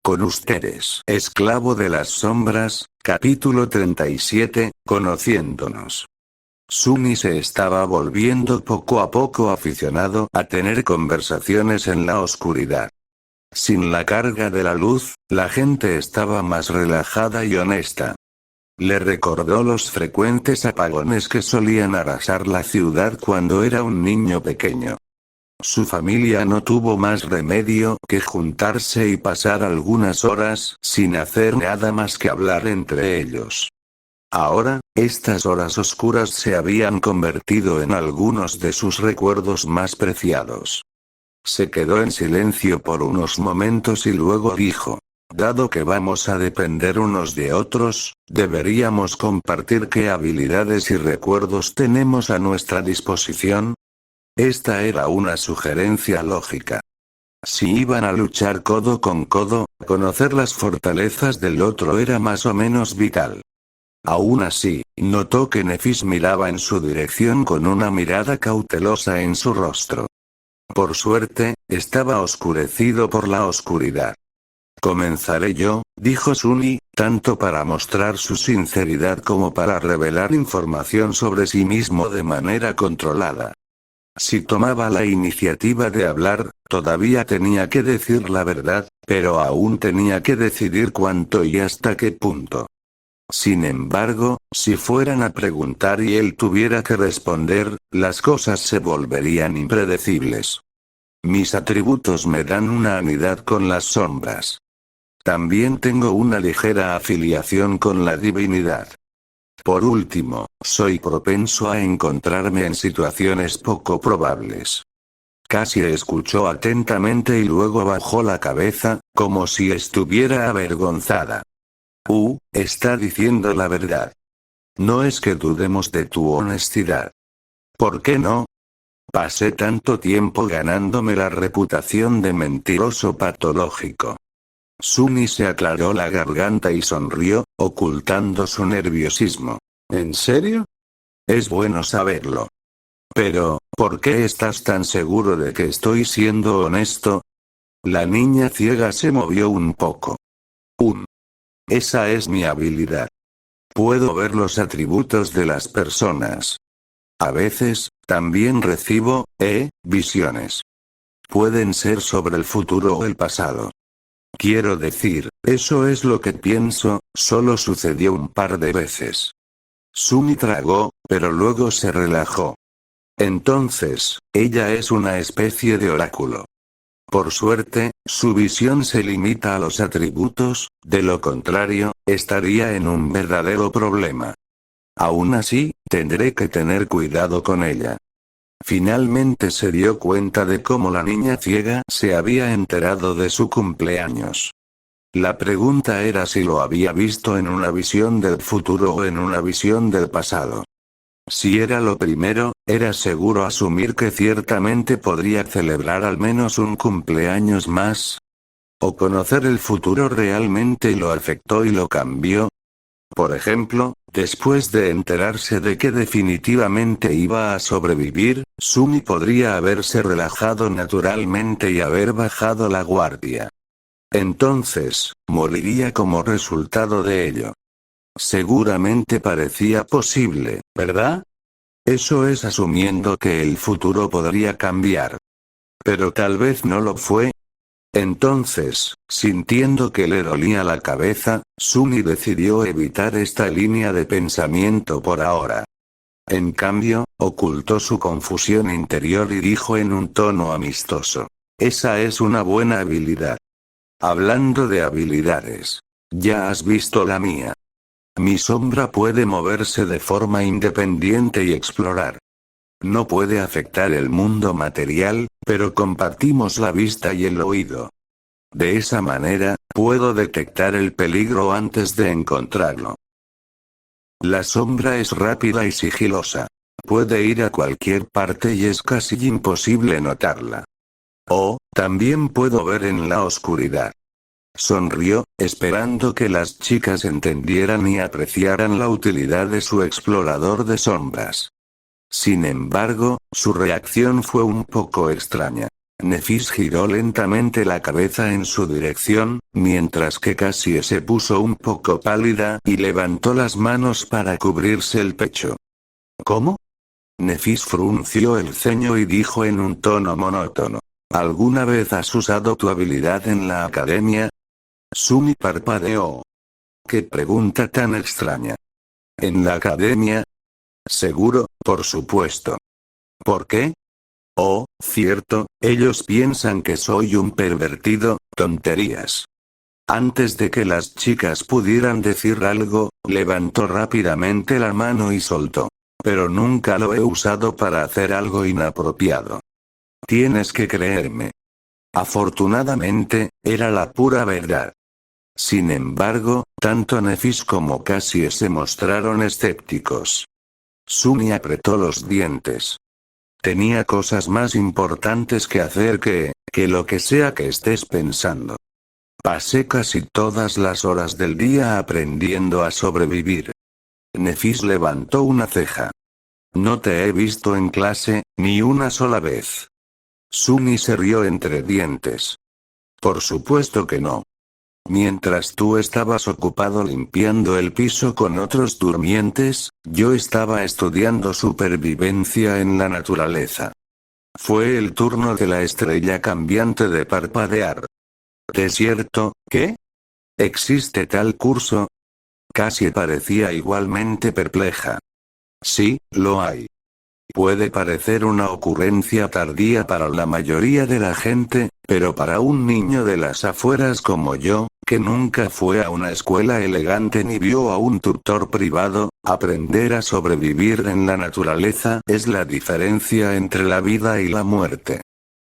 Con ustedes, Esclavo de las Sombras, capítulo 37, Conociéndonos. Sunny se estaba volviendo poco a poco aficionado a tener conversaciones en la oscuridad. Sin la carga de la luz, la gente estaba más relajada y honesta. Le recordó los frecuentes apagones que solían arrasar la ciudad cuando era un niño pequeño. Su familia no tuvo más remedio que juntarse y pasar algunas horas sin hacer nada más que hablar entre ellos. Ahora, estas horas oscuras se habían convertido en algunos de sus recuerdos más preciados. Se quedó en silencio por unos momentos y luego dijo: dado que vamos a depender unos de otros, deberíamos compartir qué habilidades y recuerdos tenemos a nuestra disposición. Esta era una sugerencia lógica. Si iban a luchar codo con codo, conocer las fortalezas del otro era más o menos vital. Aún así, notó que Nefis miraba en su dirección con una mirada cautelosa en su rostro. Por suerte, estaba oscurecido por la oscuridad. Comenzaré yo, dijo Sunny, tanto para mostrar su sinceridad como para revelar información sobre sí mismo de manera controlada. Si tomaba la iniciativa de hablar, todavía tenía que decir la verdad, pero aún tenía que decidir cuánto y hasta qué punto. Sin embargo, si fueran a preguntar y él tuviera que responder, las cosas se volverían impredecibles. Mis atributos me dan una unidad con las sombras. También tengo una ligera afiliación con la divinidad. Por último, soy propenso a encontrarme en situaciones poco probables. Casi escuchó atentamente y luego bajó la cabeza, como si estuviera avergonzada. Está diciendo la verdad. No es que dudemos de tu honestidad. ¿Por qué no? Pasé tanto tiempo ganándome la reputación de mentiroso patológico. Sunny se aclaró la garganta y sonrió, ocultando su nerviosismo. ¿En serio? Es bueno saberlo. Pero, ¿por qué estás tan seguro de que estoy siendo honesto? La niña ciega se movió un poco. Esa es mi habilidad. Puedo ver los atributos de las personas. A veces, también recibo, visiones. Pueden ser sobre el futuro o el pasado. Quiero decir, eso es lo que pienso, solo sucedió un par de veces. Sunny tragó, pero luego se relajó. Entonces, ella es una especie de oráculo. Por suerte, su visión se limita a los atributos, de lo contrario, estaría en un verdadero problema. Aún así, tendré que tener cuidado con ella. Finalmente se dio cuenta de cómo la niña ciega se había enterado de su cumpleaños. La pregunta era si lo había visto en una visión del futuro o en una visión del pasado. Si era lo primero, era seguro asumir que ciertamente podría celebrar al menos un cumpleaños más. ¿O conocer el futuro realmente lo afectó y lo cambió? Por ejemplo, después de enterarse de que definitivamente iba a sobrevivir, Sunny podría haberse relajado naturalmente y haber bajado la guardia. Entonces, moriría como resultado de ello. Seguramente parecía posible, ¿verdad? Eso es asumiendo que el futuro podría cambiar. Pero tal vez no lo fue. Entonces, sintiendo que le dolía la cabeza, Sunny decidió evitar esta línea de pensamiento por ahora. En cambio, ocultó su confusión interior y dijo en un tono amistoso: esa es una buena habilidad. Hablando de habilidades, ya has visto la mía. Mi sombra puede moverse de forma independiente y explorar. No puede afectar el mundo material, pero compartimos la vista y el oído. De esa manera, puedo detectar el peligro antes de encontrarlo. La sombra es rápida y sigilosa. Puede ir a cualquier parte y es casi imposible notarla. También puedo ver en la oscuridad. Sonrió, esperando que las chicas entendieran y apreciaran la utilidad de su explorador de sombras. Sin embargo, su reacción fue un poco extraña. Nefis giró lentamente la cabeza en su dirección, mientras que Cassie se puso un poco pálida y levantó las manos para cubrirse el pecho. ¿Cómo? Nefis frunció el ceño y dijo en un tono monótono. ¿Alguna vez has usado tu habilidad en la academia? Sumi parpadeó. ¡Qué pregunta tan extraña! ¿En la academia? Seguro, por supuesto. ¿Por qué? Oh, cierto, ellos piensan que soy un pervertido, tonterías. Antes de que las chicas pudieran decir algo, levantó rápidamente la mano y soltó. Pero nunca lo he usado para hacer algo inapropiado. Tienes que creerme. Afortunadamente, era la pura verdad. Sin embargo, tanto Nefis como Cassie se mostraron escépticos. Sumi apretó los dientes. Tenía cosas más importantes que hacer que lo que sea que estés pensando. Pasé casi todas las horas del día aprendiendo a sobrevivir. Nefis levantó una ceja. No te he visto en clase, ni una sola vez. Sumi se rió entre dientes. Por supuesto que no. Mientras tú estabas ocupado limpiando el piso con otros durmientes, yo estaba estudiando supervivencia en la naturaleza. Fue el turno de la estrella cambiante de parpadear. ¿Desierto, qué? ¿Existe tal curso? Cassie parecía igualmente perpleja. Sí, lo hay. Puede parecer una ocurrencia tardía para la mayoría de la gente, pero para un niño de las afueras como yo, que nunca fue a una escuela elegante ni vio a un tutor privado, aprender a sobrevivir en la naturaleza es la diferencia entre la vida y la muerte.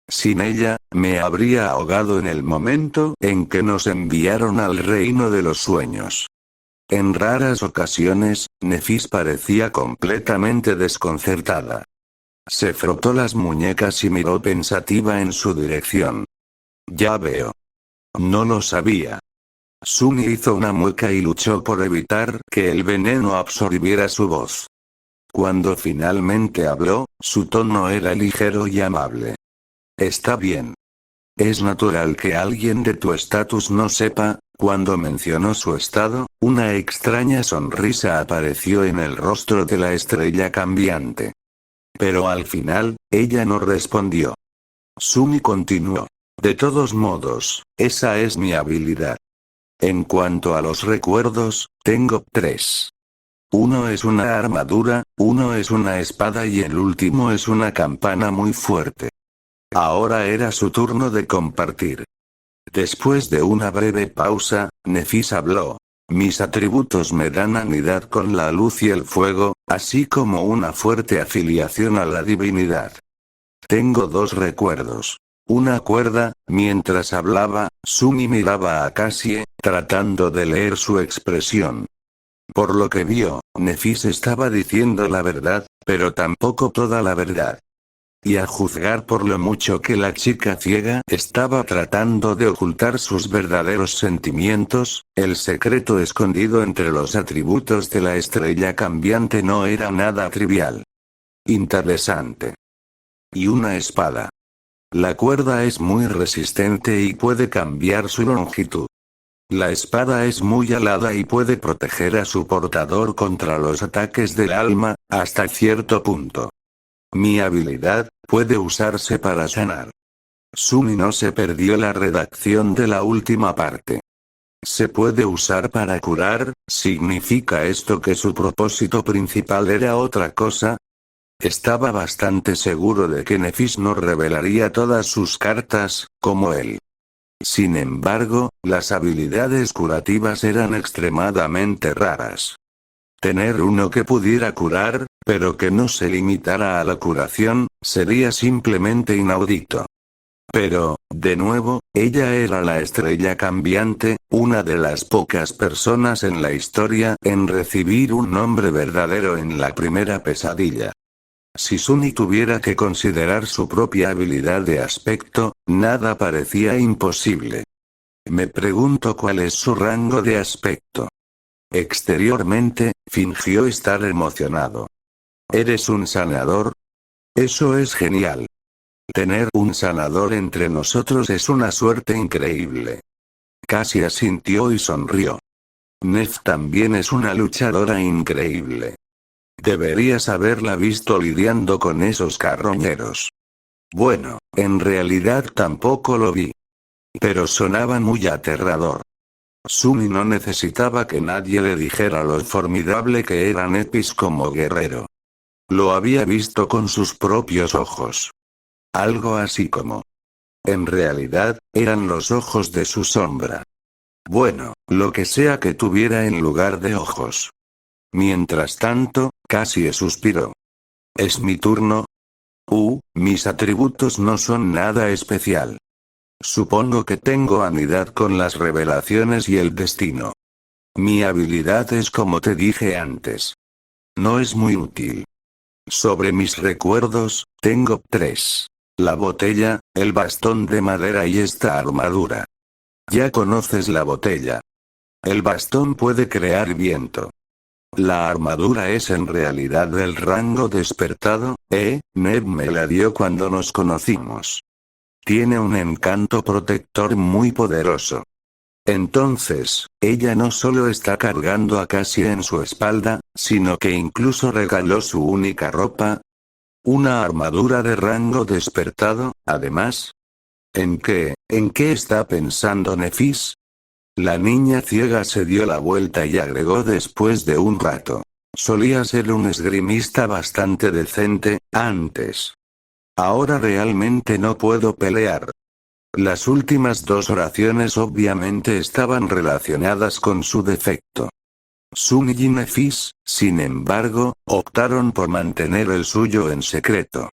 Sin ella, me habría ahogado en el momento en que nos enviaron al reino de los sueños. En raras ocasiones, Nefis parecía completamente desconcertada. Se frotó las muñecas y miró pensativa en su dirección. Ya veo. No lo sabía. Sumi hizo una mueca y luchó por evitar que el veneno absorbiera su voz. Cuando finalmente habló, su tono era ligero y amable. Está bien. Es natural que alguien de tu estatus no sepa. Cuando mencionó su estado, una extraña sonrisa apareció en el rostro de la estrella cambiante. Pero al final, ella no respondió. Sumi continuó. De todos modos, esa es mi habilidad. En cuanto a los recuerdos, tengo 3. Uno es una armadura, uno es una espada y el último es una campana muy fuerte. Ahora era su turno de compartir. Después de una breve pausa, Nefis habló. Mis atributos me dan afinidad con la luz y el fuego, así como una fuerte afiliación a la divinidad. Tengo 2 recuerdos. Una cuerda, mientras hablaba, Sumi miraba a Cassie, tratando de leer su expresión. Por lo que vio, Nefis estaba diciendo la verdad, pero tampoco toda la verdad. Y a juzgar por lo mucho que la chica ciega estaba tratando de ocultar sus verdaderos sentimientos, el secreto escondido entre los atributos de la estrella cambiante no era nada trivial. Interesante. Y una espada. La cuerda es muy resistente y puede cambiar su longitud. La espada es muy alada y puede proteger a su portador contra los ataques del alma, hasta cierto punto. Mi habilidad puede usarse para sanar. Sumi no se perdió la redacción de la última parte. ¿Se puede usar para curar? ¿Significa esto que su propósito principal era otra cosa? Estaba bastante seguro de que Nefis no revelaría todas sus cartas, como él. Sin embargo, las habilidades curativas eran extremadamente raras. Tener uno que pudiera curar, pero que no se limitara a la curación, sería simplemente inaudito. Pero, de nuevo, ella era la estrella cambiante, una de las pocas personas en la historia en recibir un nombre verdadero en la primera pesadilla. Si Sumi tuviera que considerar su propia habilidad de aspecto, nada parecía imposible. Me pregunto cuál es su rango de aspecto. Exteriormente, fingió estar emocionado. ¿Eres un sanador? Eso es genial. Tener un sanador entre nosotros es una suerte increíble. Casi asintió y sonrió. Nef también es una luchadora increíble. Deberías haberla visto lidiando con esos carroñeros. Bueno, en realidad tampoco lo vi. Pero sonaba muy aterrador. Sumi no necesitaba que nadie le dijera lo formidable que era Nefis como guerrero. Lo había visto con sus propios ojos. Algo así como. En realidad, eran los ojos de su sombra. Bueno, lo que sea que tuviera en lugar de ojos. Mientras tanto, Cassie suspiró. ¿Es mi turno? Mis atributos no son nada especial. Supongo que tengo afinidad con las revelaciones y el destino. Mi habilidad es como te dije antes. No es muy útil. Sobre mis recuerdos, tengo 3. La botella, el bastón de madera y esta armadura. Ya conoces la botella. El bastón puede crear viento. La armadura es en realidad del rango despertado, Ned me la dio cuando nos conocimos. Tiene un encanto protector muy poderoso. Entonces, ella no solo está cargando a Cassie en su espalda, sino que incluso regaló su única ropa. Una armadura de rango despertado, además. ¿En qué está pensando Nefis? La niña ciega se dio la vuelta y agregó después de un rato. Solía ser un esgrimista bastante decente, antes. Ahora realmente no puedo pelear. Las últimas 2 oraciones obviamente estaban relacionadas con su defecto. Sumi y Nefis, sin embargo, optaron por mantener el suyo en secreto.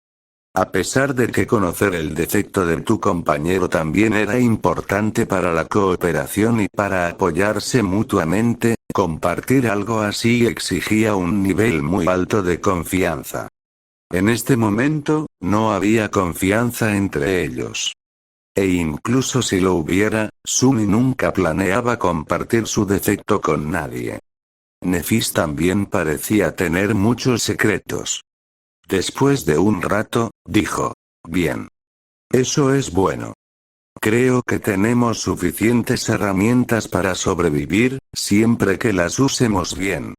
A pesar de que conocer el defecto de tu compañero también era importante para la cooperación y para apoyarse mutuamente, compartir algo así exigía un nivel muy alto de confianza. En este momento, no había confianza entre ellos. E incluso si lo hubiera, Sumi nunca planeaba compartir su defecto con nadie. Nefis también parecía tener muchos secretos. Después de un rato, dijo. Bien. Eso es bueno. Creo que tenemos suficientes herramientas para sobrevivir, siempre que las usemos bien.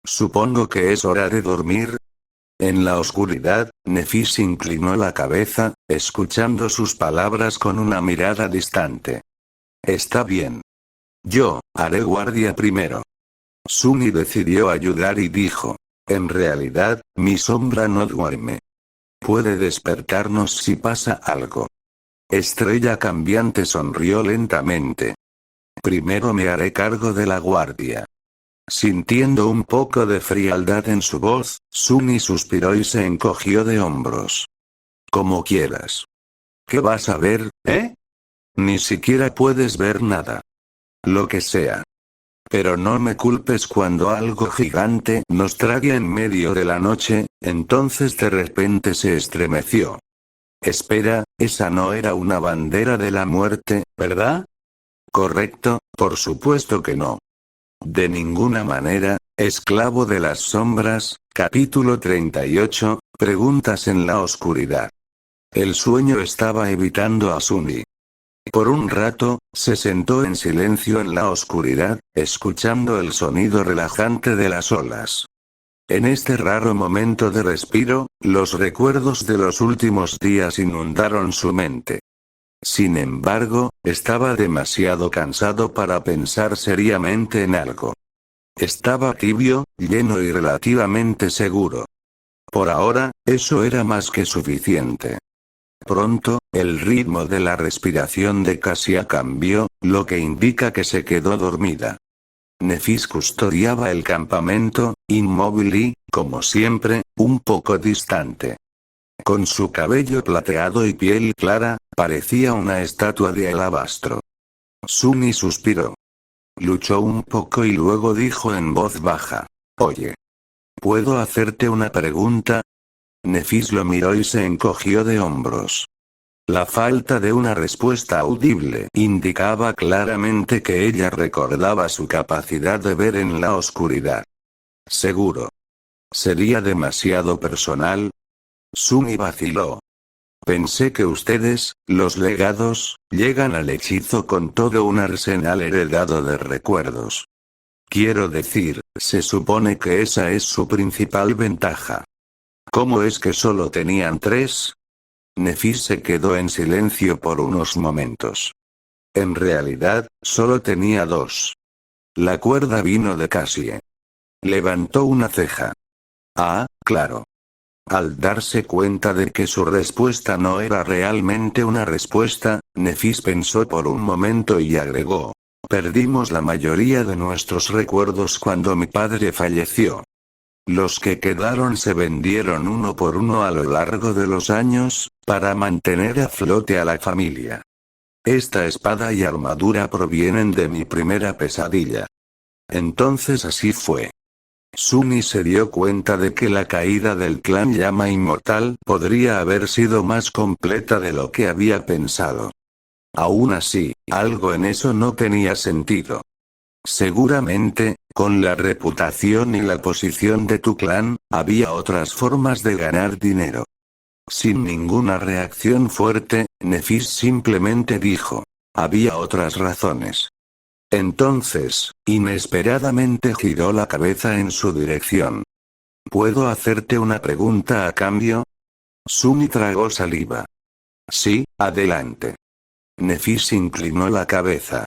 Supongo que es hora de dormir. En la oscuridad, Nefis inclinó la cabeza, escuchando sus palabras con una mirada distante. Está bien. Yo haré guardia primero. Sumi decidió ayudar y dijo. En realidad, mi sombra no duerme. Puede despertarnos si pasa algo. Estrella Cambiante sonrió lentamente. Primero me haré cargo de la guardia. Sintiendo un poco de frialdad en su voz, Sumi suspiró y se encogió de hombros. Como quieras. ¿Qué vas a ver, Ni siquiera puedes ver nada. Lo que sea. Pero no me culpes cuando algo gigante nos trague en medio de la noche. Entonces de repente se estremeció. Espera, esa no era una bandera de la muerte, ¿verdad? Correcto, por supuesto que no. De ninguna manera. Esclavo de las sombras, capítulo 38, preguntas en la oscuridad. El sueño estaba evitando a Sumi. Por un rato, se sentó en silencio en la oscuridad, escuchando el sonido relajante de las olas. En este raro momento de respiro, los recuerdos de los últimos días inundaron su mente. Sin embargo, estaba demasiado cansado para pensar seriamente en algo. Estaba tibio, lleno y relativamente seguro. Por ahora, eso era más que suficiente. Pronto, el ritmo de la respiración de Cassia cambió, lo que indica que se quedó dormida. Nefis custodiaba el campamento, inmóvil y, como siempre, un poco distante. Con su cabello plateado y piel clara, parecía una estatua de alabastro. Sumi suspiró. Luchó un poco y luego dijo en voz baja. Oye. ¿Puedo hacerte una pregunta? Nefis lo miró y se encogió de hombros. La falta de una respuesta audible indicaba claramente que ella recordaba su capacidad de ver en la oscuridad. ¿Seguro? ¿Sería demasiado personal? Sumi vaciló. Pensé que ustedes, los legados, llegan al hechizo con todo un arsenal heredado de recuerdos. Quiero decir, se supone que esa es su principal ventaja. ¿Cómo es que solo tenían 3? Nefis se quedó en silencio por unos momentos. En realidad, solo tenía 2. La cuerda vino de Cassie. Levantó una ceja. Ah, claro. Al darse cuenta de que su respuesta no era realmente una respuesta, Nefis pensó por un momento y agregó. Perdimos la mayoría de nuestros recuerdos cuando mi padre falleció. Los que quedaron se vendieron uno por uno a lo largo de los años, para mantener a flote a la familia. Esta espada y armadura provienen de mi primera pesadilla. Entonces así fue. Sunny se dio cuenta de que la caída del clan Llama Inmortal podría haber sido más completa de lo que había pensado. Aún así, algo en eso no tenía sentido. Seguramente, con la reputación y la posición de tu clan, había otras formas de ganar dinero. Sin ninguna reacción fuerte, Nefis simplemente dijo. Había otras razones. Entonces, inesperadamente giró la cabeza en su dirección. ¿Puedo hacerte una pregunta a cambio? Sunny tragó saliva. Sí, adelante. Nefis inclinó la cabeza.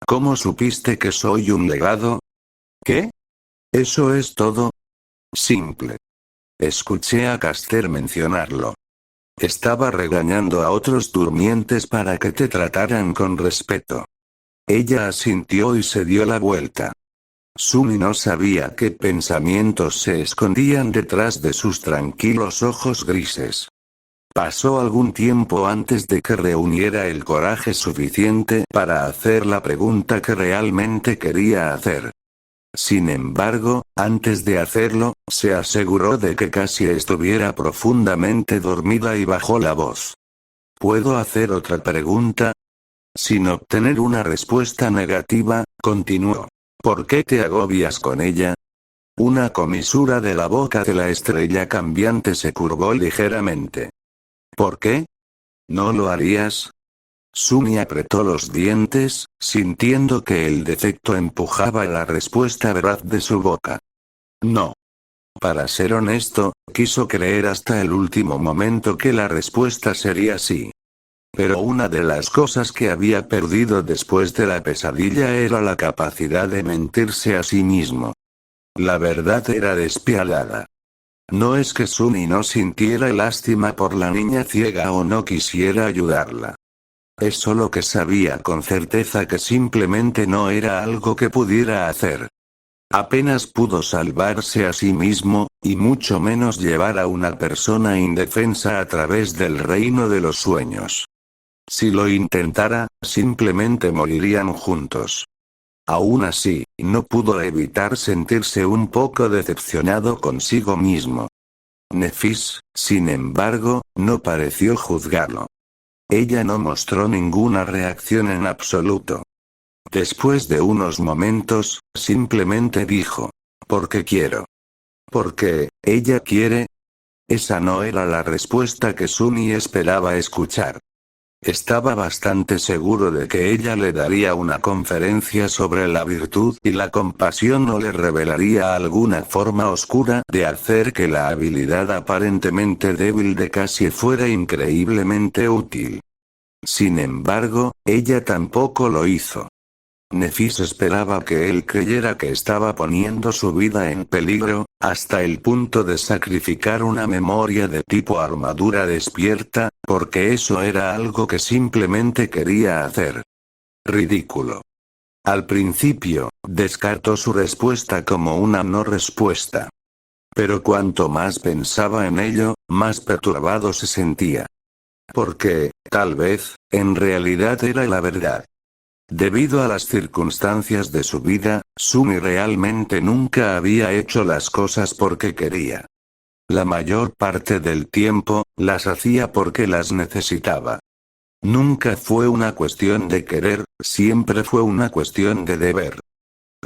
¿Cómo supiste que soy un legado? ¿Qué? ¿Eso es todo? Simple. Escuché a Caster mencionarlo. Estaba regañando a otros durmientes para que te trataran con respeto. Ella asintió y se dio la vuelta. Sunny no sabía qué pensamientos se escondían detrás de sus tranquilos ojos grises. Pasó algún tiempo antes de que reuniera el coraje suficiente para hacer la pregunta que realmente quería hacer. Sin embargo, antes de hacerlo, se aseguró de que Cassie estuviera profundamente dormida y bajó la voz. ¿Puedo hacer otra pregunta? Sin obtener una respuesta negativa, continuó. ¿Por qué te agobias con ella? Una comisura de la boca de la estrella cambiante se curvó ligeramente. ¿Por qué? ¿No lo harías? Sunny apretó los dientes, sintiendo que el defecto empujaba la respuesta veraz de su boca. No. Para ser honesto, quiso creer hasta el último momento que la respuesta sería sí. Pero una de las cosas que había perdido después de la pesadilla era la capacidad de mentirse a sí mismo. La verdad era despiadada. No es que Sunny no sintiera lástima por la niña ciega o no quisiera ayudarla. Es solo que sabía con certeza que simplemente no era algo que pudiera hacer. Apenas pudo salvarse a sí mismo, y mucho menos llevar a una persona indefensa a través del reino de los sueños. Si lo intentara, simplemente morirían juntos. Aún así, no pudo evitar sentirse un poco decepcionado consigo mismo. Nefis, sin embargo, no pareció juzgarlo. Ella no mostró ninguna reacción en absoluto. Después de unos momentos, simplemente dijo, «Porque quiero». «Porque, ella quiere». Esa no era la respuesta que Sunny esperaba escuchar. Estaba bastante seguro de que ella le daría una conferencia sobre la virtud y la compasión o le revelaría alguna forma oscura de hacer que la habilidad aparentemente débil de Cassie fuera increíblemente útil. Sin embargo, ella tampoco lo hizo. Nefis esperaba que él creyera que estaba poniendo su vida en peligro, hasta el punto de sacrificar una memoria de tipo armadura despierta, porque eso era algo que simplemente quería hacer. Ridículo. Al principio, descartó su respuesta como una no respuesta. Pero cuanto más pensaba en ello, más perturbado se sentía. Porque, tal vez, en realidad era la verdad. Debido a las circunstancias de su vida, Sunny realmente nunca había hecho las cosas porque quería. La mayor parte del tiempo, las hacía porque las necesitaba. Nunca fue una cuestión de querer, siempre fue una cuestión de deber.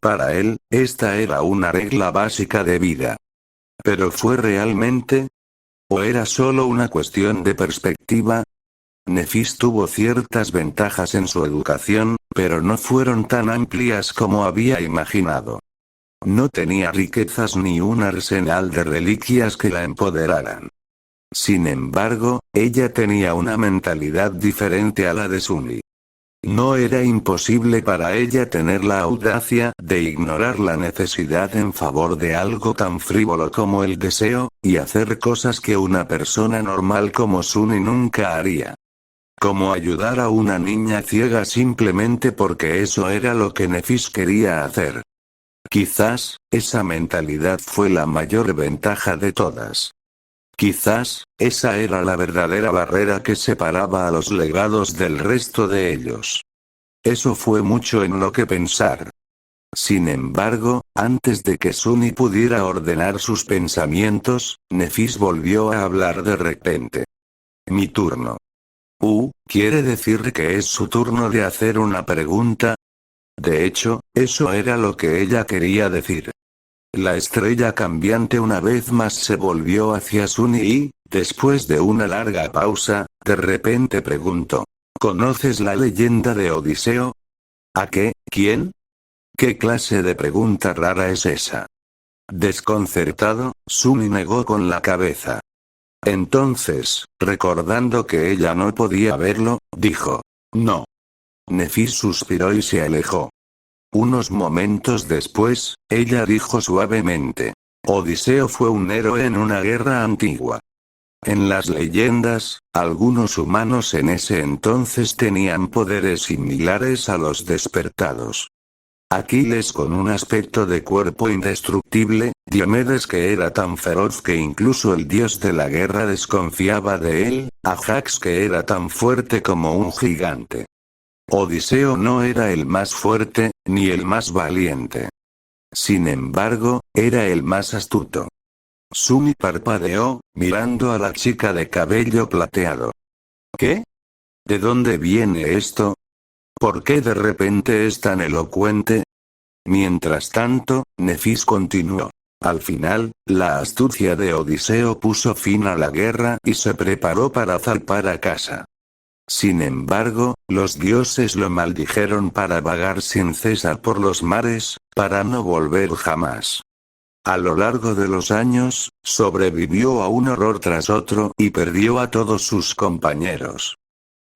Para él, esta era una regla básica de vida. ¿Pero fue realmente? ¿O era solo una cuestión de perspectiva? Nefis tuvo ciertas ventajas en su educación, pero no fueron tan amplias como había imaginado. No tenía riquezas ni un arsenal de reliquias que la empoderaran. Sin embargo, ella tenía una mentalidad diferente a la de Sunny. No era imposible para ella tener la audacia de ignorar la necesidad en favor de algo tan frívolo como el deseo, y hacer cosas que una persona normal como Sunny nunca haría. Como ayudar a una niña ciega simplemente porque eso era lo que Nefis quería hacer. Quizás, esa mentalidad fue la mayor ventaja de todas. Quizás, esa era la verdadera barrera que separaba a los legados del resto de ellos. Eso fue mucho en lo que pensar. Sin embargo, antes de que Sunny pudiera ordenar sus pensamientos, Nefis volvió a hablar de repente. Mi turno. ¿Quiere decir que es su turno de hacer una pregunta? De hecho, eso era lo que ella quería decir. La estrella cambiante una vez más se volvió hacia Sunny y, después de una larga pausa, de repente preguntó. ¿Conoces la leyenda de Odiseo? ¿A qué? ¿Quién? ¿Qué clase de pregunta rara es esa? Desconcertado, Sunny negó con la cabeza. Entonces, recordando que ella no podía verlo, dijo. No. Nefis suspiró y se alejó. Unos momentos después, ella dijo suavemente. Odiseo fue un héroe en una guerra antigua. En las leyendas, algunos humanos en ese entonces tenían poderes similares a los despertados. Aquiles con un aspecto de cuerpo indestructible, Diomedes que era tan feroz que incluso el dios de la guerra desconfiaba de él, Ajax que era tan fuerte como un gigante. Odiseo no era el más fuerte, ni el más valiente. Sin embargo, era el más astuto. Sunny parpadeó, mirando a la chica de cabello plateado. ¿Qué? ¿De dónde viene esto? ¿Por qué de repente es tan elocuente? Mientras tanto, Nefis continuó. Al final, la astucia de Odiseo puso fin a la guerra y se preparó para zarpar a casa. Sin embargo, los dioses lo maldijeron para vagar sin cesar por los mares, para no volver jamás. A lo largo de los años, sobrevivió a un horror tras otro y perdió a todos sus compañeros.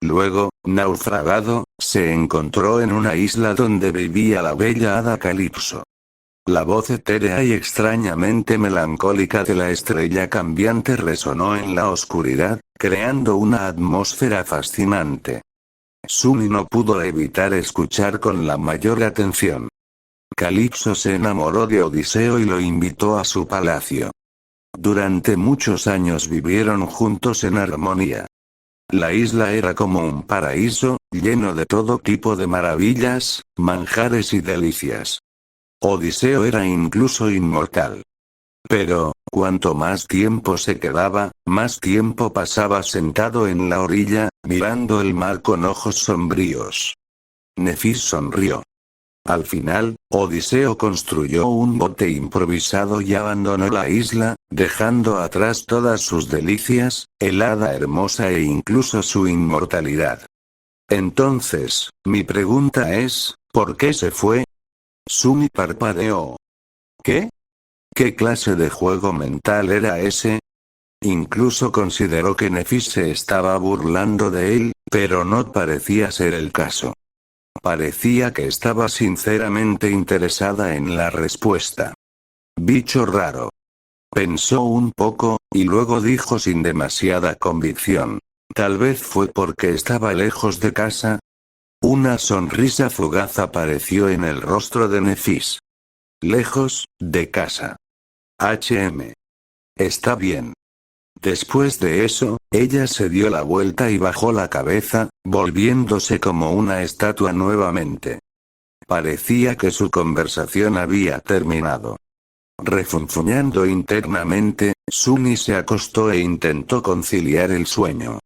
Luego, naufragado, se encontró en una isla donde vivía la bella hada Calipso. La voz etérea y extrañamente melancólica de la estrella cambiante resonó en la oscuridad, creando una atmósfera fascinante. Sunny no pudo evitar escuchar con la mayor atención. Calipso se enamoró de Odiseo y lo invitó a su palacio. Durante muchos años vivieron juntos en armonía. La isla era como un paraíso, lleno de todo tipo de maravillas, manjares y delicias. Odiseo era incluso inmortal. Pero, cuanto más tiempo se quedaba, más tiempo pasaba sentado en la orilla, mirando el mar con ojos sombríos. Nefis sonrió. Al final, Odiseo construyó un bote improvisado y abandonó la isla, dejando atrás todas sus delicias, el hada hermosa e incluso su inmortalidad. Entonces, mi pregunta es, ¿por qué se fue? Sunny parpadeó. ¿Qué? ¿Qué clase de juego mental era ese? Incluso consideró que Nefis se estaba burlando de él, pero no parecía ser el caso. Parecía que estaba sinceramente interesada en la respuesta. Bicho raro. Pensó un poco, y luego dijo sin demasiada convicción. Tal vez fue porque estaba lejos de casa. Una sonrisa fugaz apareció en el rostro de Nefis. Lejos, de casa. Está bien. Después de eso, ella se dio la vuelta y bajó la cabeza, volviéndose como una estatua nuevamente. Parecía que su conversación había terminado. Refunfuñando internamente, Sunny se acostó e intentó conciliar el sueño.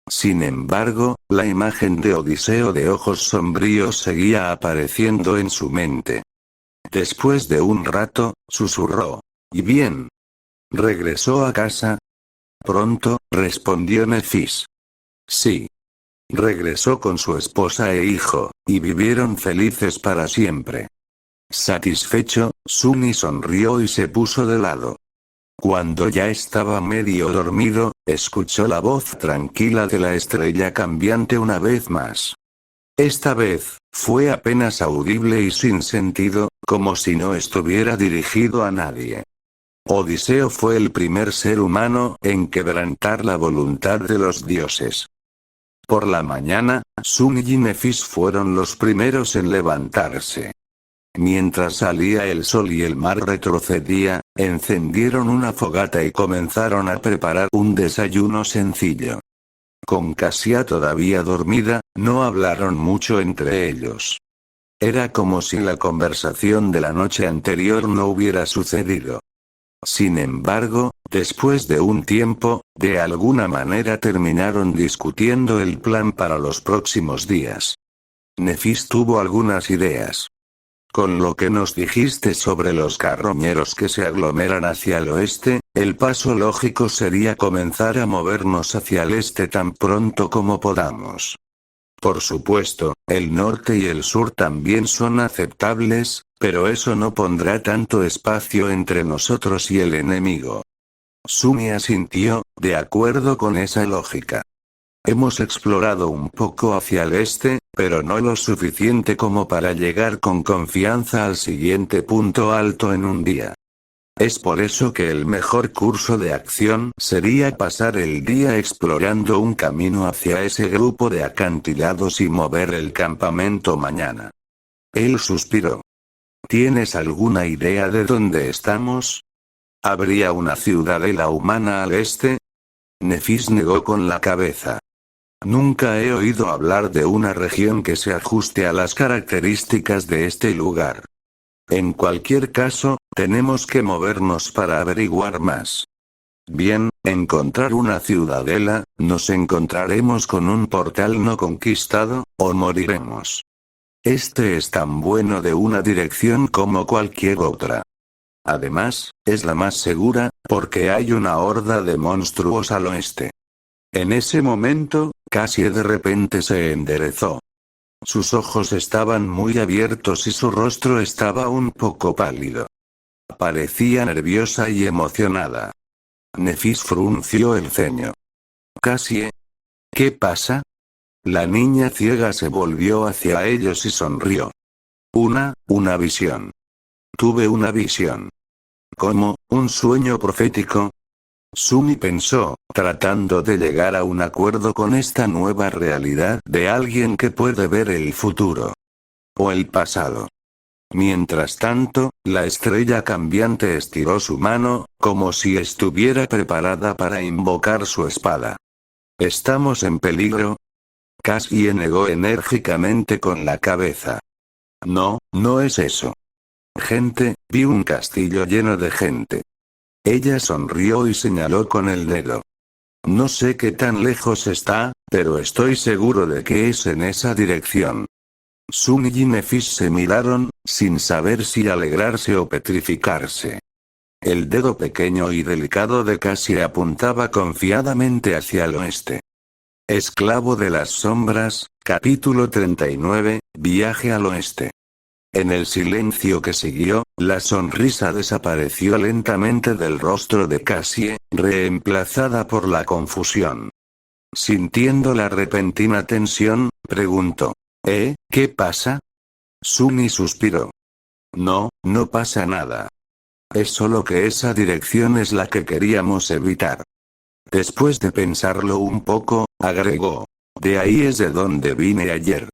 Sin embargo, la imagen de Odiseo de ojos sombríos seguía apareciendo en su mente. Después de un rato, susurró. ¿Y bien? ¿Regresó a casa? pronto, respondió Nefis. Sí. Regresó con su esposa e hijo, y vivieron felices para siempre. Satisfecho, Sunny sonrió y se puso de lado. Cuando ya estaba medio dormido, escuchó la voz tranquila de la estrella cambiante una vez más. Esta vez, fue apenas audible y sin sentido, como si no estuviera dirigido a nadie. Odiseo fue el primer ser humano en quebrantar la voluntad de los dioses. Por la mañana, Sunny y Nefis fueron los primeros en levantarse. Mientras salía el sol y el mar retrocedía, encendieron una fogata y comenzaron a preparar un desayuno sencillo. Con Cassia todavía dormida, no hablaron mucho entre ellos. Era como si la conversación de la noche anterior no hubiera sucedido. Sin embargo, después de un tiempo, de alguna manera terminaron discutiendo el plan para los próximos días. Nefis tuvo algunas ideas. Con lo que nos dijiste sobre los carroñeros que se aglomeran hacia el oeste, el paso lógico sería comenzar a movernos hacia el este tan pronto como podamos. Por supuesto, el norte y el sur también son aceptables, pero eso no pondrá tanto espacio entre nosotros y el enemigo. Sunny asintió, de acuerdo con esa lógica. Hemos explorado un poco hacia el este, pero no lo suficiente como para llegar con confianza al siguiente punto alto en un día. Es por eso que el mejor curso de acción sería pasar el día explorando un camino hacia ese grupo de acantilados y mover el campamento mañana. Él suspiró. ¿Tienes alguna idea de dónde estamos? ¿Habría una ciudadela humana al este? Nefis negó con la cabeza. Nunca he oído hablar de una región que se ajuste a las características de este lugar. En cualquier caso, tenemos que movernos para averiguar más. Bien, encontrar una ciudadela, nos encontraremos con un portal no conquistado, o moriremos. Este es tan bueno de una dirección como cualquier otra. Además, es la más segura, porque hay una horda de monstruos al oeste. En ese momento, Cassie de repente se enderezó. Sus ojos estaban muy abiertos y su rostro estaba un poco pálido. Parecía nerviosa y emocionada. Nefis frunció el ceño. Cassie. ¿Qué pasa? La niña ciega se volvió hacia ellos y sonrió. Una visión. Tuve una visión. ¿Cómo, un sueño profético? Sunny pensó, tratando de llegar a un acuerdo con esta nueva realidad de alguien que puede ver el futuro. O el pasado. Mientras tanto, la estrella cambiante estiró su mano, como si estuviera preparada para invocar su espada. ¿Estamos en peligro? Cassie negó enérgicamente con la cabeza. No, no es eso. Gente, vi un castillo lleno de gente. Ella sonrió y señaló con el dedo. No sé qué tan lejos está, pero estoy seguro de que es en esa dirección. Sunny y Nefis se miraron, sin saber si alegrarse o petrificarse. El dedo pequeño y delicado de Cassie apuntaba confiadamente hacia el oeste. Esclavo de las sombras, capítulo 39, viaje al oeste. En el silencio que siguió, la sonrisa desapareció lentamente del rostro de Cassie, reemplazada por la confusión. Sintiendo la repentina tensión, preguntó. ¿Qué pasa? Sunny suspiró. No, no pasa nada. Es solo que esa dirección es la que queríamos evitar. Después de pensarlo un poco, agregó. De ahí es de donde vine ayer.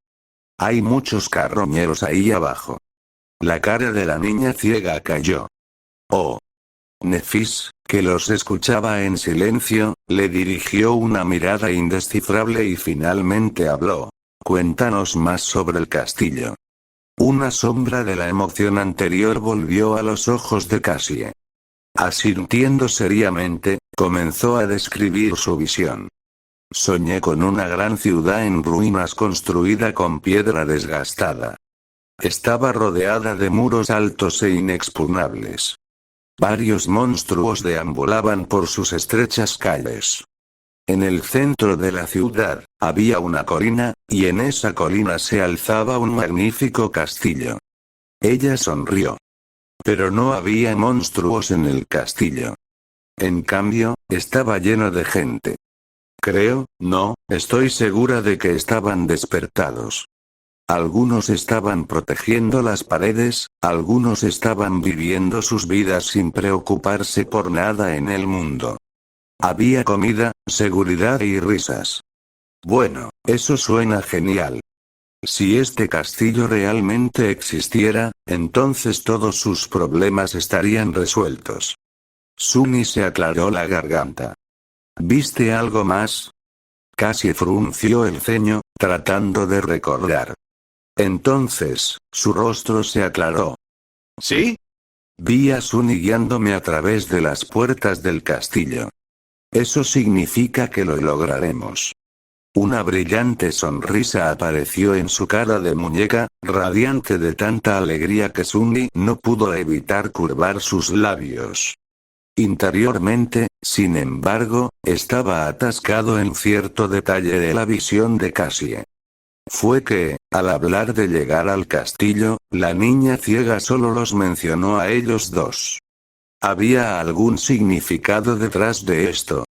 Hay muchos carroñeros ahí abajo. La cara de la niña ciega cayó. Oh. Nefis, que los escuchaba en silencio, le dirigió una mirada indescifrable y finalmente habló. Cuéntanos más sobre el castillo. Una sombra de la emoción anterior volvió a los ojos de Cassie. Asintiendo seriamente, comenzó a describir su visión. Soñé con una gran ciudad en ruinas construida con piedra desgastada. Estaba rodeada de muros altos e inexpugnables. Varios monstruos deambulaban por sus estrechas calles. En el centro de la ciudad, había una colina, y en esa colina se alzaba un magnífico castillo. Ella sonrió. Pero no había monstruos en el castillo. En cambio, estaba lleno de gente. Estoy segura de que estaban despertados. Algunos estaban protegiendo las paredes, algunos estaban viviendo sus vidas sin preocuparse por nada en el mundo. Había comida, seguridad y risas. Bueno, eso suena genial. Si este castillo realmente existiera, entonces todos sus problemas estarían resueltos. Sunny se aclaró la garganta. ¿Viste algo más? Cassie frunció el ceño, tratando de recordar. Entonces, su rostro se aclaró. ¿Sí? Vi a Sunny guiándome a través de las puertas del castillo. Eso significa que lo lograremos. Una brillante sonrisa apareció en su cara de muñeca, radiante de tanta alegría que Sunny no pudo evitar curvar sus labios. Interiormente, sin embargo, estaba atascado en cierto detalle de la visión de Cassie. Fue que, al hablar de llegar al castillo, la niña ciega solo los mencionó a ellos dos. ¿Había algún significado detrás de esto?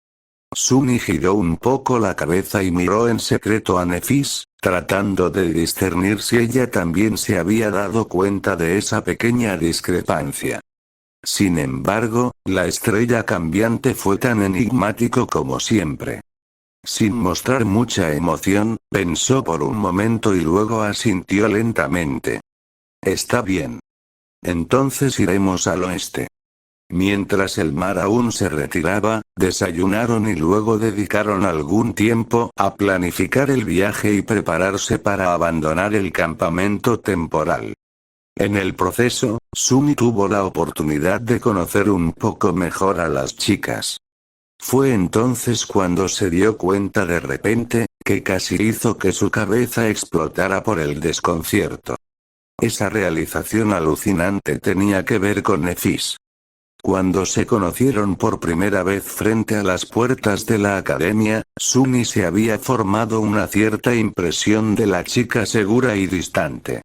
Sunny giró un poco la cabeza y miró en secreto a Nefis, tratando de discernir si ella también se había dado cuenta de esa pequeña discrepancia. Sin embargo, la estrella cambiante fue tan enigmático como siempre. Sin mostrar mucha emoción, pensó por un momento y luego asintió lentamente. Está bien. Entonces iremos al oeste. Mientras el mar aún se retiraba, desayunaron y luego dedicaron algún tiempo a planificar el viaje y prepararse para abandonar el campamento temporal. En el proceso, Sunny tuvo la oportunidad de conocer un poco mejor a las chicas. Fue entonces cuando se dio cuenta de repente, que casi hizo que su cabeza explotara por el desconcierto. Esa realización alucinante tenía que ver con Nefis. Cuando se conocieron por primera vez frente a las puertas de la academia, Sunny se había formado una cierta impresión de la chica segura y distante.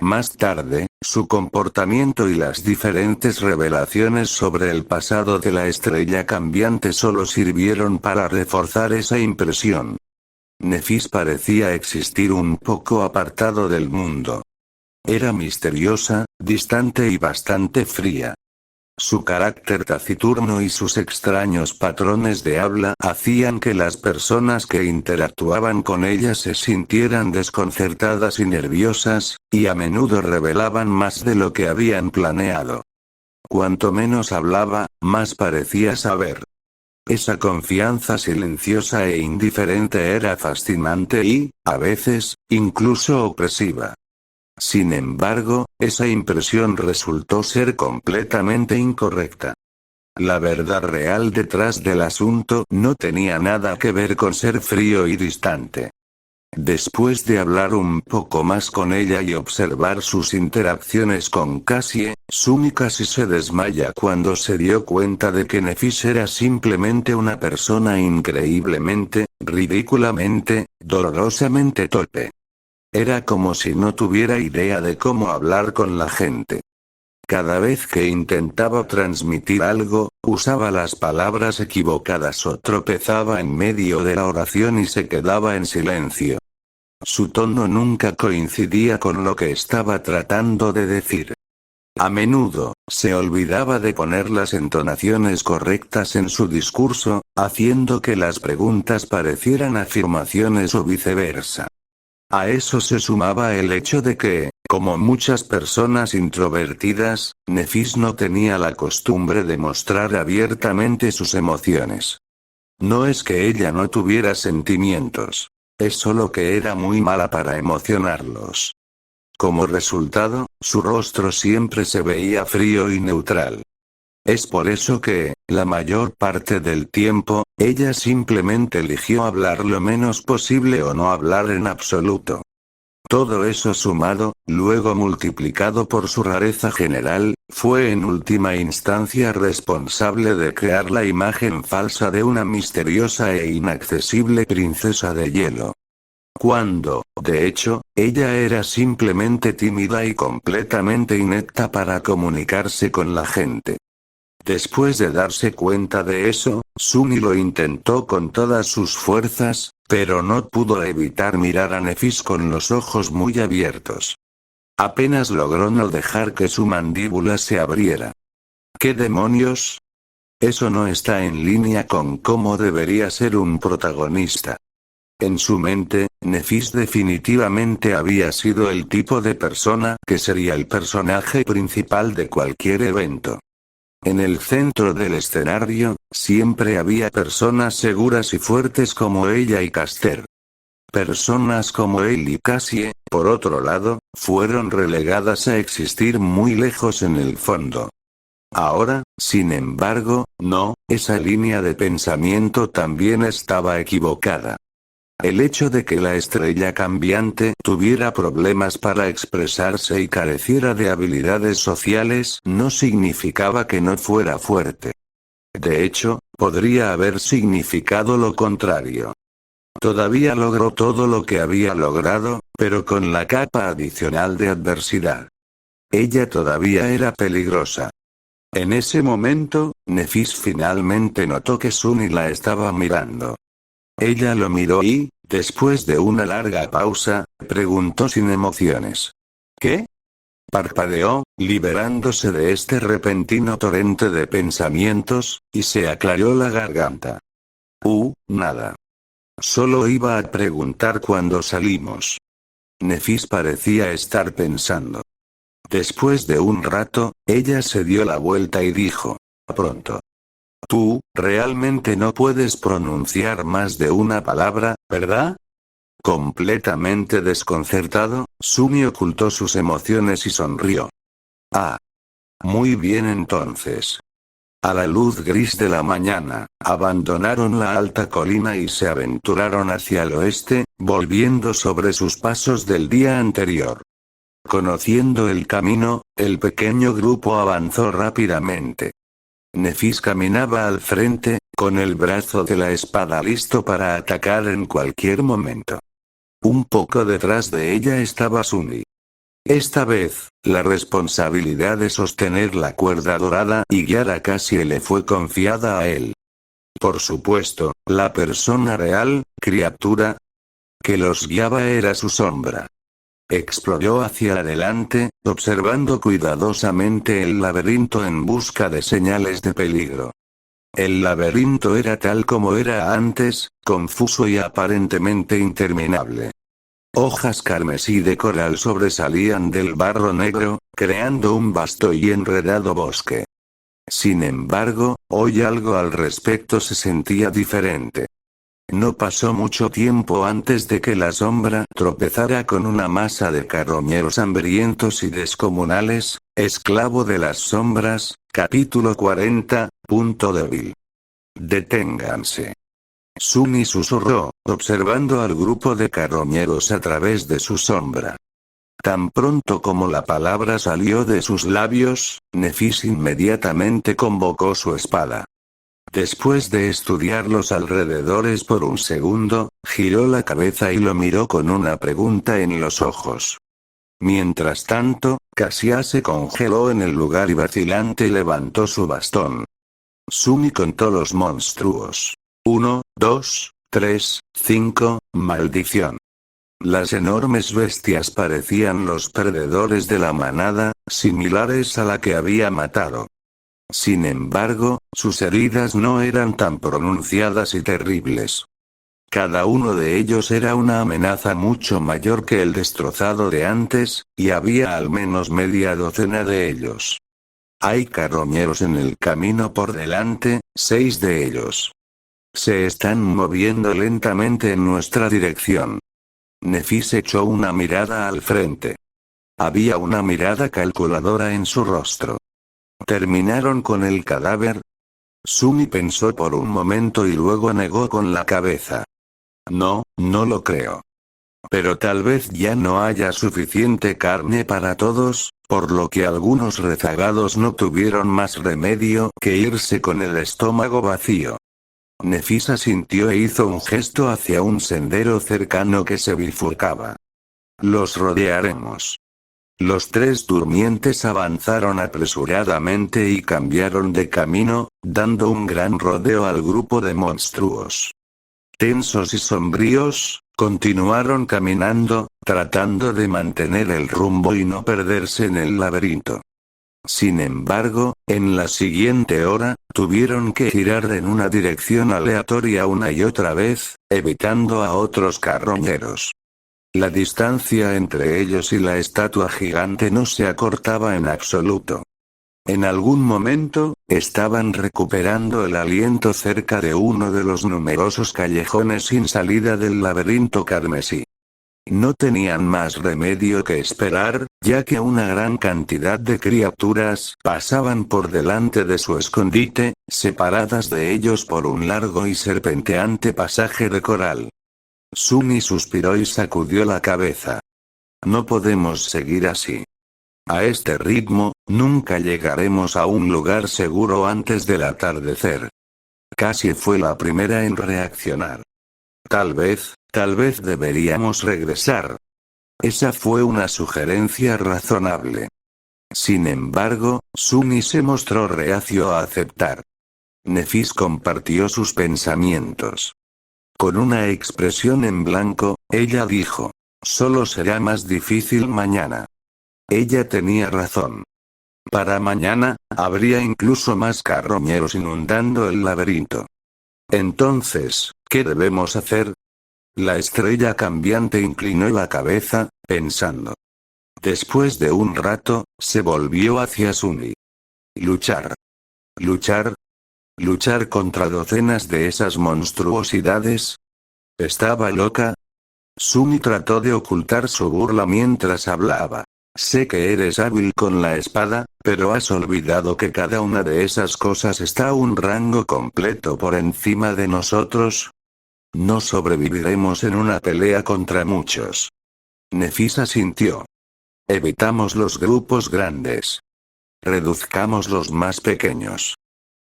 Más tarde, su comportamiento y las diferentes revelaciones sobre el pasado de la estrella cambiante solo sirvieron para reforzar esa impresión. Nefis parecía existir un poco apartado del mundo. Era misteriosa, distante y bastante fría. Su carácter taciturno y sus extraños patrones de habla hacían que las personas que interactuaban con ella se sintieran desconcertadas y nerviosas, y a menudo revelaban más de lo que habían planeado. Cuanto menos hablaba, más parecía saber. Esa confianza silenciosa e indiferente era fascinante y, a veces, incluso opresiva. Sin embargo, esa impresión resultó ser completamente incorrecta. La verdad real detrás del asunto no tenía nada que ver con ser frío y distante. Después de hablar un poco más con ella y observar sus interacciones con Cassie, Sunny casi se desmaya cuando se dio cuenta de que Nefis era simplemente una persona increíblemente, ridículamente, dolorosamente torpe. Era como si no tuviera idea de cómo hablar con la gente. Cada vez que intentaba transmitir algo, usaba las palabras equivocadas o tropezaba en medio de la oración y se quedaba en silencio. Su tono nunca coincidía con lo que estaba tratando de decir. A menudo, se olvidaba de poner las entonaciones correctas en su discurso, haciendo que las preguntas parecieran afirmaciones o viceversa. A eso se sumaba el hecho de que, como muchas personas introvertidas, Nefis no tenía la costumbre de mostrar abiertamente sus emociones. No es que ella no tuviera sentimientos. Es solo que era muy mala para emocionarlos. Como resultado, su rostro siempre se veía frío y neutral. Es por eso que, la mayor parte del tiempo, ella simplemente eligió hablar lo menos posible o no hablar en absoluto. Todo eso sumado, luego multiplicado por su rareza general, fue en última instancia responsable de crear la imagen falsa de una misteriosa e inaccesible princesa de hielo. Cuando, de hecho, ella era simplemente tímida y completamente inepta para comunicarse con la gente. Después de darse cuenta de eso, Sumi lo intentó con todas sus fuerzas, pero no pudo evitar mirar a Nefis con los ojos muy abiertos. Apenas logró no dejar que su mandíbula se abriera. ¿Qué demonios? Eso no está en línea con cómo debería ser un protagonista. En su mente, Nefis definitivamente había sido el tipo de persona que sería el personaje principal de cualquier evento. En el centro del escenario, siempre había personas seguras y fuertes como ella y Caster. Personas como él y Cassie, por otro lado, fueron relegadas a existir muy lejos en el fondo. Ahora, sin embargo, no, esa línea de pensamiento también estaba equivocada. El hecho de que la estrella cambiante tuviera problemas para expresarse y careciera de habilidades sociales no significaba que no fuera fuerte. De hecho, podría haber significado lo contrario. Todavía logró todo lo que había logrado, pero con la capa adicional de adversidad. Ella todavía era peligrosa. En ese momento, Nefis finalmente notó que Sumi la estaba mirando. Ella lo miró y, después de una larga pausa, preguntó sin emociones. ¿Qué? Parpadeó, liberándose de este repentino torrente de pensamientos, y se aclaró la garganta. Nada. Solo iba a preguntar cuándo salimos. Nefis parecía estar pensando. Después de un rato, ella se dio la vuelta y dijo. Pronto. Tú, realmente no puedes pronunciar más de una palabra, ¿verdad? Completamente desconcertado, Sumi ocultó sus emociones y sonrió. Ah. Muy bien entonces. A la luz gris de la mañana, abandonaron la alta colina y se aventuraron hacia el oeste, volviendo sobre sus pasos del día anterior. Conociendo el camino, el pequeño grupo avanzó rápidamente. Nefis caminaba al frente, con el brazo de la espada listo para atacar en cualquier momento. Un poco detrás de ella estaba Sumi. Esta vez, la responsabilidad de sostener la cuerda dorada y guiar a Cassie le fue confiada a él. Por supuesto, la persona real, criatura, que los guiaba era su sombra. Exploró hacia adelante, observando cuidadosamente el laberinto en busca de señales de peligro. El laberinto era tal como era antes, confuso y aparentemente interminable. Hojas carmesí de coral sobresalían del barro negro, creando un vasto y enredado bosque. Sin embargo, hoy algo al respecto se sentía diferente. No pasó mucho tiempo antes de que la sombra tropezara con una masa de carroñeros hambrientos y descomunales. Esclavo de las sombras, capítulo 40, punto débil. Deténganse. Sumi susurró, observando al grupo de carroñeros a través de su sombra. Tan pronto como la palabra salió de sus labios, Nefis inmediatamente convocó su espada. Después de estudiar los alrededores por un segundo, giró la cabeza y lo miró con una pregunta en los ojos. Mientras tanto, Cassia se congeló en el lugar y vacilante levantó su bastón. Sumi contó los monstruos. 1, 2, 3, 5, maldición. Las enormes bestias parecían los perdedores de la manada, similares a la que había matado. Sin embargo, sus heridas no eran tan pronunciadas y terribles. Cada uno de ellos era una amenaza mucho mayor que el destrozado de antes, y había al menos media docena de ellos. Hay carroñeros en el camino por delante, 6 de ellos. Se están moviendo lentamente en nuestra dirección. Nefis echó una mirada al frente. Había una mirada calculadora en su rostro. ¿Terminaron con el cadáver? Sumi pensó por un momento y luego negó con la cabeza. No, no lo creo. Pero tal vez ya no haya suficiente carne para todos, por lo que algunos rezagados no tuvieron más remedio que irse con el estómago vacío. Nefis asintió e hizo un gesto hacia un sendero cercano que se bifurcaba. Los rodearemos. Los tres durmientes avanzaron apresuradamente y cambiaron de camino, dando un gran rodeo al grupo de monstruos. Tensos y sombríos, continuaron caminando, tratando de mantener el rumbo y no perderse en el laberinto. Sin embargo, en la siguiente hora, tuvieron que girar en una dirección aleatoria una y otra vez, evitando a otros carroñeros. La distancia entre ellos y la estatua gigante no se acortaba en absoluto. En algún momento, estaban recuperando el aliento cerca de uno de los numerosos callejones sin salida del laberinto carmesí. No tenían más remedio que esperar, ya que una gran cantidad de criaturas pasaban por delante de su escondite, separadas de ellos por un largo y serpenteante pasaje de coral. Sumi suspiró y sacudió la cabeza. No podemos seguir así. A este ritmo, nunca llegaremos a un lugar seguro antes del atardecer. Cassie fue la primera en reaccionar. Tal vez deberíamos regresar. Esa fue una sugerencia razonable. Sin embargo, Sumi se mostró reacio a aceptar. Nefis compartió sus pensamientos. Con una expresión en blanco, ella dijo: solo será más difícil mañana. Ella tenía razón. Para mañana, habría incluso más carroñeros inundando el laberinto. Entonces, ¿qué debemos hacer? La estrella cambiante inclinó la cabeza, pensando. Después de un rato, se volvió hacia Sumi. Luchar. Luchar. Luchar contra docenas de esas monstruosidades. ¿Estaba loca? Sumi trató de ocultar su burla mientras hablaba. Sé que eres hábil con la espada, pero has olvidado que cada una de esas cosas está a un rango completo por encima de nosotros. No sobreviviremos en una pelea contra muchos. Nefis asintió. Evitamos los grupos grandes. Reduzcamos los más pequeños.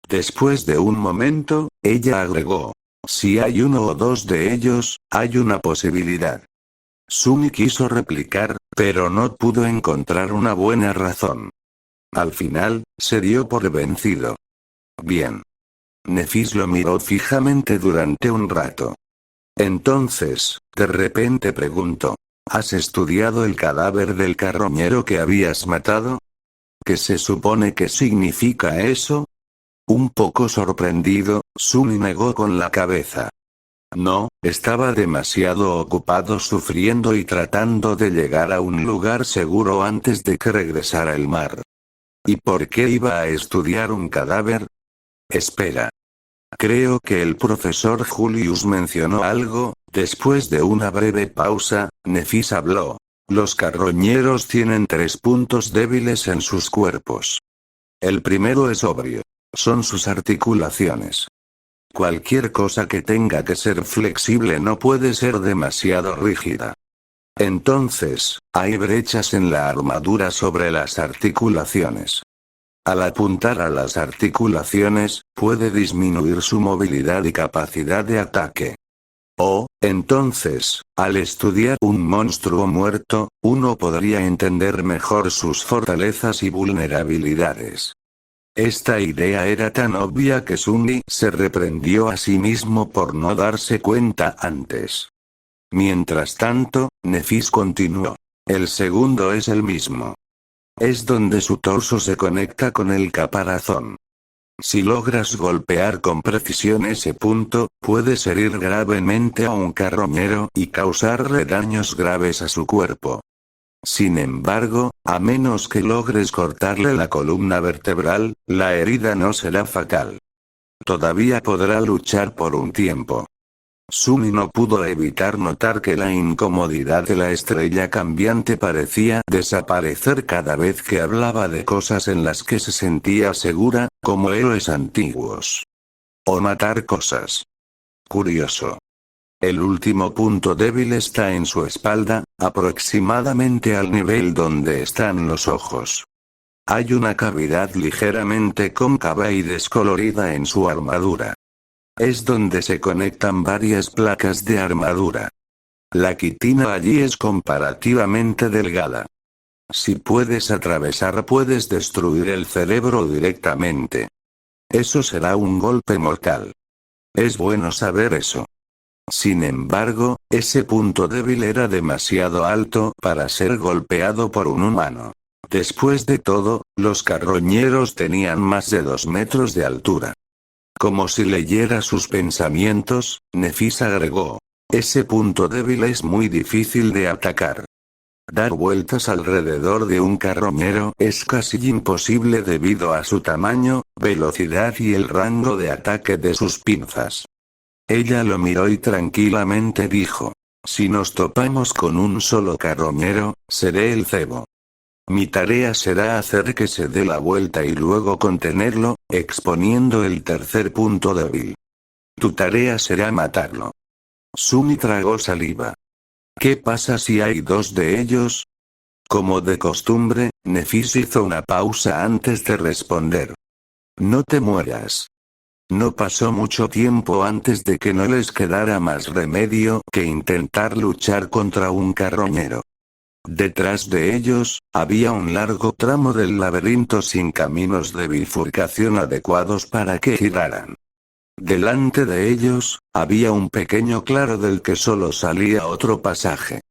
Después de un momento, ella agregó: si hay uno o dos de ellos, hay una posibilidad. Sumi quiso replicar, pero no pudo encontrar una buena razón. Al final, se dio por vencido. Bien. Nefis lo miró fijamente durante un rato. Entonces, de repente preguntó: ¿has estudiado el cadáver del carroñero que habías matado? ¿Qué se supone que significa eso? Un poco sorprendido, Sumi negó con la cabeza. No, estaba demasiado ocupado sufriendo y tratando de llegar a un lugar seguro antes de que regresara el mar. ¿Y por qué iba a estudiar un cadáver? Espera. Creo que el profesor Julius mencionó algo. Después de una breve pausa, Nefis habló. Los carroñeros tienen 3 puntos débiles en sus cuerpos. El primero es obvio. Son sus articulaciones. Cualquier cosa que tenga que ser flexible no puede ser demasiado rígida. Entonces, hay brechas en la armadura sobre las articulaciones. Al apuntar a las articulaciones, puede disminuir su movilidad y capacidad de ataque. Entonces, al estudiar un monstruo muerto, uno podría entender mejor sus fortalezas y vulnerabilidades. Esta idea era tan obvia que Sumi se reprendió a sí mismo por no darse cuenta antes. Mientras tanto, Nefis continuó. El segundo es el mismo. Es donde su torso se conecta con el caparazón. Si logras golpear con precisión ese punto, puedes herir gravemente a un carroñero y causarle daños graves a su cuerpo. Sin embargo, a menos que logres cortarle la columna vertebral, la herida no será fatal. Todavía podrá luchar por un tiempo. Sumi no pudo evitar notar que la incomodidad de la estrella cambiante parecía desaparecer cada vez que hablaba de cosas en las que se sentía segura, como héroes antiguos. O matar cosas. Curioso. El último punto débil está en su espalda, aproximadamente al nivel donde están los ojos. Hay una cavidad ligeramente cóncava y descolorida en su armadura. Es donde se conectan varias placas de armadura. La quitina allí es comparativamente delgada. Si puedes atravesar, puedes destruir el cerebro directamente. Eso será un golpe mortal. Es bueno saber eso. Sin embargo, ese punto débil era demasiado alto para ser golpeado por un humano. Después de todo, los carroñeros tenían más de 2 metros de altura. Como si leyera sus pensamientos, Nefis agregó: ese punto débil es muy difícil de atacar. Dar vueltas alrededor de un carroñero es casi imposible debido a su tamaño, velocidad y el rango de ataque de sus pinzas. Ella lo miró y tranquilamente dijo: si nos topamos con un solo carroñero, seré el cebo. Mi tarea será hacer que se dé la vuelta y luego contenerlo, exponiendo el tercer punto débil. Tu tarea será matarlo. Sumi tragó saliva. ¿Qué pasa si hay 2 de ellos? Como de costumbre, Nefis hizo una pausa antes de responder. No te mueras. No pasó mucho tiempo antes de que no les quedara más remedio que intentar luchar contra un carroñero. Detrás de ellos, había un largo tramo del laberinto sin caminos de bifurcación adecuados para que giraran. Delante de ellos, había un pequeño claro del que solo salía otro pasaje.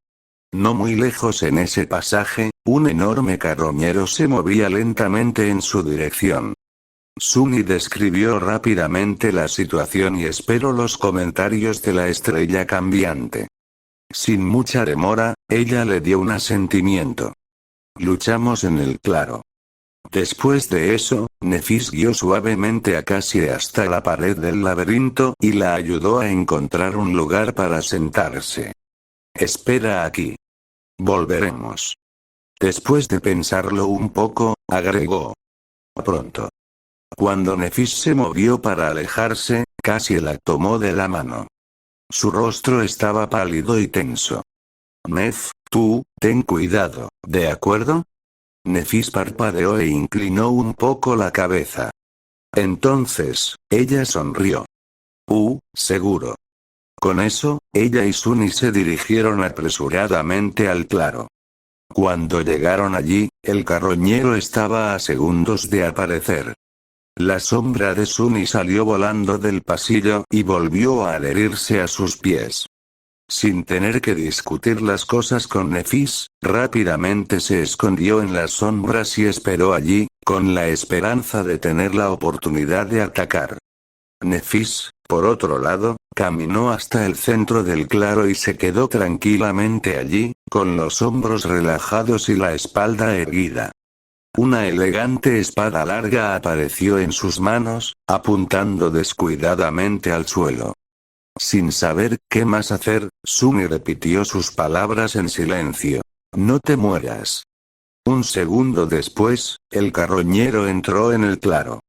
No muy lejos en ese pasaje, un enorme carroñero se movía lentamente en su dirección. Sumi describió rápidamente la situación y esperó los comentarios de la estrella cambiante. Sin mucha demora, ella le dio un asentimiento. Luchamos en el claro. Después de eso, Nefis guió suavemente a Cassie hasta la pared del laberinto y la ayudó a encontrar un lugar para sentarse. Espera aquí. Volveremos. Después de pensarlo un poco, agregó: pronto. Cuando Nefis se movió para alejarse, Cassie la tomó de la mano. Su rostro estaba pálido y tenso. Nef, tú, ten cuidado, ¿de acuerdo? Nefis parpadeó e inclinó un poco la cabeza. Entonces, ella sonrió. Seguro. Con eso, ella y Suni se dirigieron apresuradamente al claro. Cuando llegaron allí, el carroñero estaba a segundos de aparecer. La sombra de Suni salió volando del pasillo y volvió a adherirse a sus pies. Sin tener que discutir las cosas con Nefis, rápidamente se escondió en las sombras y esperó allí, con la esperanza de tener la oportunidad de atacar. Nefis, por otro lado, caminó hasta el centro del claro y se quedó tranquilamente allí, con los hombros relajados y la espalda erguida. Una elegante espada larga apareció en sus manos, apuntando descuidadamente al suelo. Sin saber qué más hacer, Sumi repitió sus palabras en silencio. No te mueras. Un segundo después, el carroñero entró en el claro.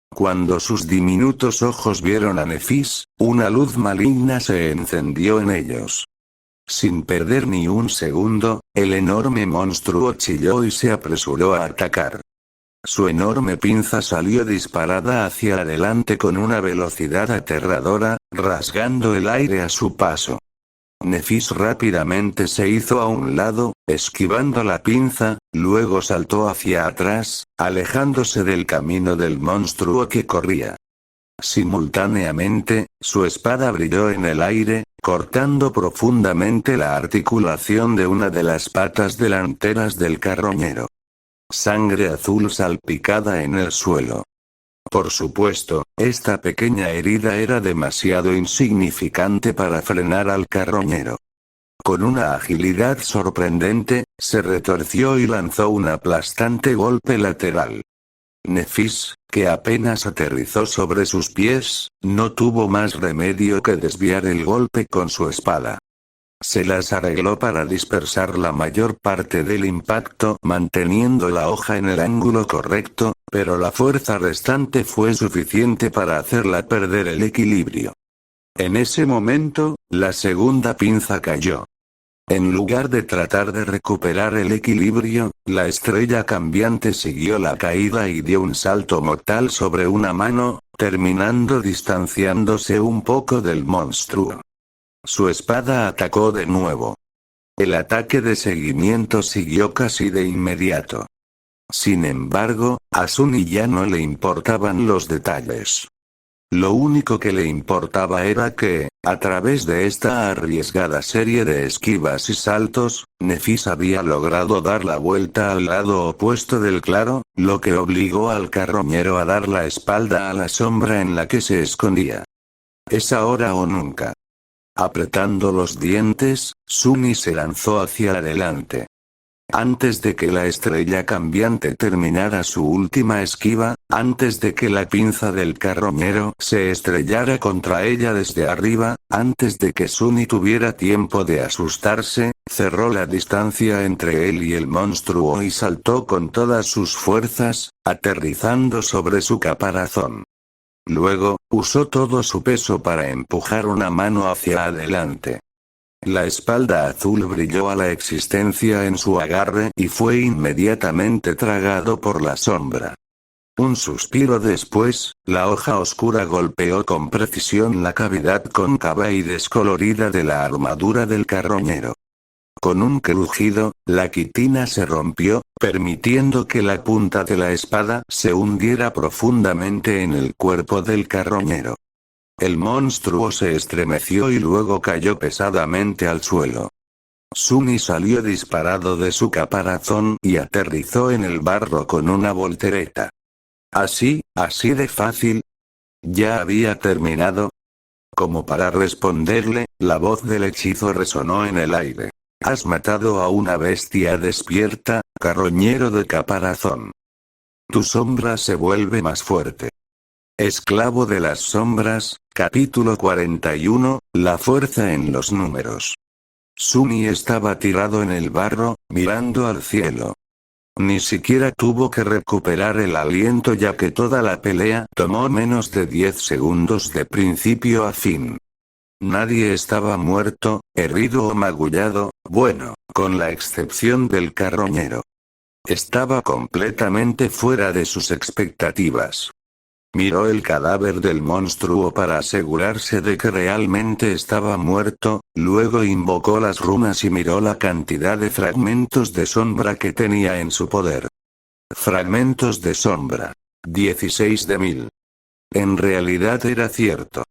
Cuando sus diminutos ojos vieron a Nefis, una luz maligna se encendió en ellos. Sin perder ni un segundo, el enorme monstruo chilló y se apresuró a atacar. Su enorme pinza salió disparada hacia adelante con una velocidad aterradora, rasgando el aire a su paso. Nefis rápidamente se hizo a un lado, esquivando la pinza, luego saltó hacia atrás, alejándose del camino del monstruo que corría. Simultáneamente, su espada brilló en el aire, cortando profundamente la articulación de una de las patas delanteras del carroñero. Sangre azul salpicada en el suelo. Por supuesto, esta pequeña herida era demasiado insignificante para frenar al carroñero. Con una agilidad sorprendente, se retorció y lanzó un aplastante golpe lateral. Nefis, que apenas aterrizó sobre sus pies, no tuvo más remedio que desviar el golpe con su espada. Se las arregló para dispersar la mayor parte del impacto manteniendo la hoja en el ángulo correcto, pero la fuerza restante fue suficiente para hacerla perder el equilibrio. En ese momento, la segunda pinza cayó. En lugar de tratar de recuperar el equilibrio, la estrella cambiante siguió la caída y dio un salto mortal sobre una mano, terminando distanciándose un poco del monstruo. Su espada atacó de nuevo. El ataque de seguimiento siguió casi de inmediato. Sin embargo, a Sunny ya no le importaban los detalles. Lo único que le importaba era que, a través de esta arriesgada serie de esquivas y saltos, Nefis había logrado dar la vuelta al lado opuesto del claro, lo que obligó al carroñero a dar la espalda a la sombra en la que se escondía. Es ahora o nunca. Apretando los dientes, Sunny se lanzó hacia adelante. Antes de que la estrella cambiante terminara su última esquiva, antes de que la pinza del carroñero se estrellara contra ella desde arriba, antes de que Sunny tuviera tiempo de asustarse, cerró la distancia entre él y el monstruo y saltó con todas sus fuerzas, aterrizando sobre su caparazón. Luego, usó todo su peso para empujar una mano hacia adelante. La espalda azul brilló a la existencia en su agarre y fue inmediatamente tragado por la sombra. Un suspiro después, la hoja oscura golpeó con precisión la cavidad cóncava y descolorida de la armadura del carroñero. Con un crujido, la quitina se rompió, permitiendo que la punta de la espada se hundiera profundamente en el cuerpo del carroñero. El monstruo se estremeció y luego cayó pesadamente al suelo. Sunny salió disparado de su caparazón y aterrizó en el barro con una voltereta. Así de fácil. ¿Ya había terminado? Como para responderle, la voz del hechizo resonó en el aire. Has matado a una bestia despierta, carroñero de caparazón. Tu sombra se vuelve más fuerte. Esclavo de las sombras, capítulo 41, la fuerza en los números. Sunny estaba tirado en el barro, mirando al cielo. Ni siquiera tuvo que recuperar el aliento ya que toda la pelea tomó menos de 10 segundos de principio a fin. Nadie estaba muerto, herido o magullado, bueno, con la excepción del carroñero. Estaba completamente fuera de sus expectativas. Miró el cadáver del monstruo para asegurarse de que realmente estaba muerto, luego invocó las runas y miró la cantidad de fragmentos de sombra que tenía en su poder. Fragmentos de sombra. 16 de 1000. En realidad era cierto.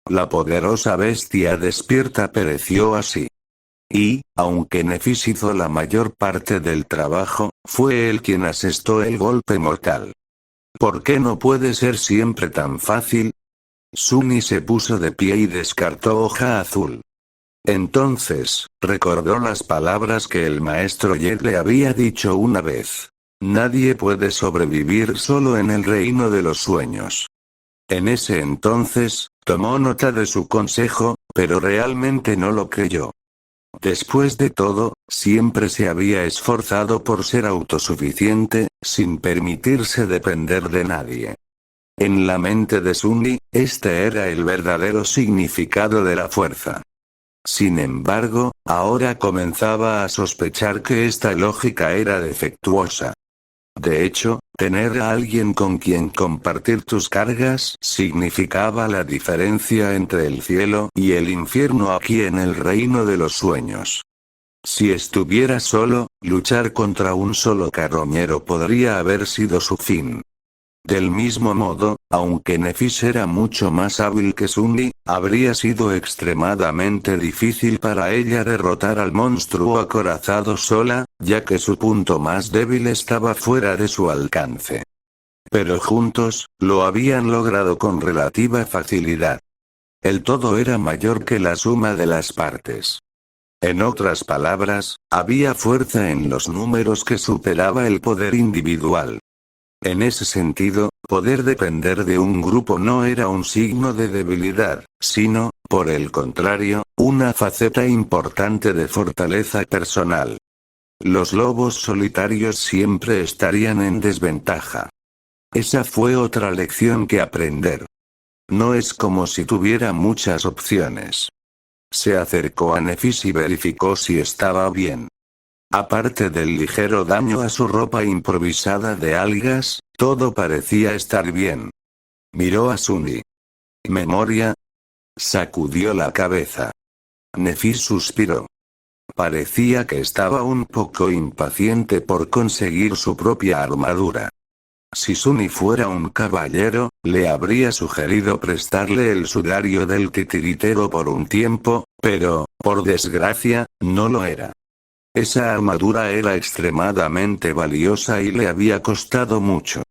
La poderosa bestia despierta pereció así. Y, aunque Nefis hizo la mayor parte del trabajo, fue él quien asestó el golpe mortal. ¿Por qué no puede ser siempre tan fácil? Sunny se puso de pie y descartó hoja azul. Entonces, recordó las palabras que el maestro Jet le había dicho una vez. Nadie puede sobrevivir solo en el reino de los sueños. En ese entonces, tomó nota de su consejo, pero realmente no lo creyó. Después de todo, siempre se había esforzado por ser autosuficiente, sin permitirse depender de nadie. En la mente de Sunny, este era el verdadero significado de la fuerza. Sin embargo, ahora comenzaba a sospechar que esta lógica era defectuosa. De hecho, tener a alguien con quien compartir tus cargas significaba la diferencia entre el cielo y el infierno aquí en el reino de los sueños. Si estuviera solo, luchar contra un solo carroñero podría haber sido su fin. Del mismo modo, aunque Nefis era mucho más hábil que Sunny, habría sido extremadamente difícil para ella derrotar al monstruo acorazado sola, ya que su punto más débil estaba fuera de su alcance. Pero juntos, lo habían logrado con relativa facilidad. El todo era mayor que la suma de las partes. En otras palabras, había fuerza en los números que superaba el poder individual. En ese sentido, poder depender de un grupo no era un signo de debilidad, sino, por el contrario, una faceta importante de fortaleza personal. Los lobos solitarios siempre estarían en desventaja. Esa fue otra lección que aprender. no es como si tuviera muchas opciones. Se acercó a Nefis y verificó si estaba bien. Aparte del ligero daño a su ropa improvisada de algas, todo parecía estar bien. Miró a Suni. ¿Memoria? Sacudió la cabeza. Nefis suspiró. Parecía que estaba un poco impaciente por conseguir su propia armadura. Si Suni fuera un caballero, le habría sugerido prestarle el sudario del titiritero por un tiempo, pero, por desgracia, no lo era. Esa armadura era extremadamente valiosa y le había costado mucho.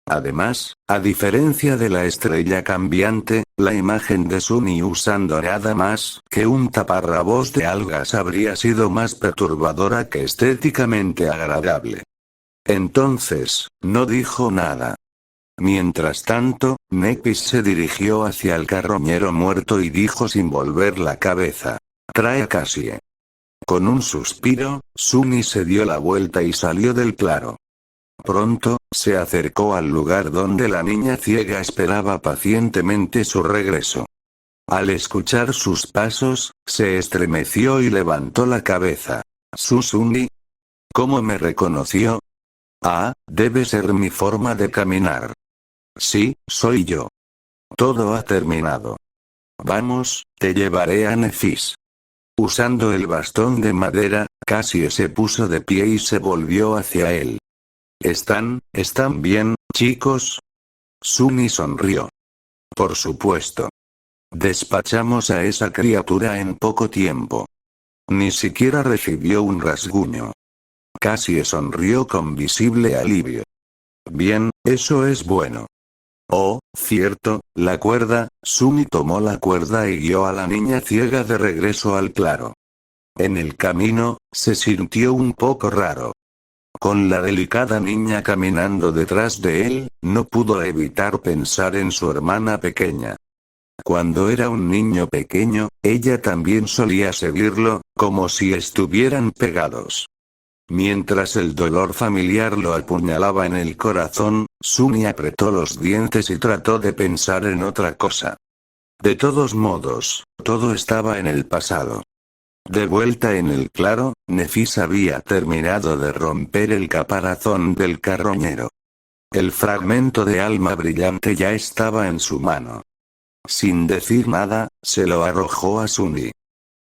Además, a diferencia de la estrella cambiante, la imagen de Suni usando nada más que un taparrabos de algas habría sido más perturbadora que estéticamente agradable. Entonces, no dijo nada. Mientras tanto, Nefis se dirigió hacia el carroñero muerto y dijo sin volver la cabeza: «Trae a Cassie». Con un suspiro, Suni se dio la vuelta y salió del claro. Pronto, se acercó al lugar donde la niña ciega esperaba pacientemente su regreso. Al escuchar sus pasos, se estremeció y levantó la cabeza. «¿Suni? ¿Cómo me reconoció?» «Ah, debe ser mi forma de caminar». «Sí, soy yo. Todo ha terminado. Vamos, te llevaré a Nefis». Usando el bastón de madera, Cassie se puso de pie y se volvió hacia él. ¿Están bien, chicos?» Suni sonrió. «Por supuesto. Despachamos a esa criatura en poco tiempo». Ni siquiera recibió un rasguño. Cassie sonrió con visible alivio. «Bien, eso es bueno». «Oh, cierto, la cuerda». Suni tomó la cuerda y guió a la niña ciega de regreso al claro. En el camino, se sintió un poco raro. Con la delicada niña caminando detrás de él, no pudo evitar pensar en su hermana pequeña. Cuando era un niño pequeño, ella también solía seguirlo, como si estuvieran pegados. Mientras el dolor familiar lo apuñalaba en el corazón, Suni apretó los dientes y trató de pensar en otra cosa. De todos modos, todo estaba en el pasado. De vuelta en el claro, Nefis había terminado de romper el caparazón del carroñero. El fragmento de alma brillante ya estaba en su mano. Sin decir nada, se lo arrojó a Suni.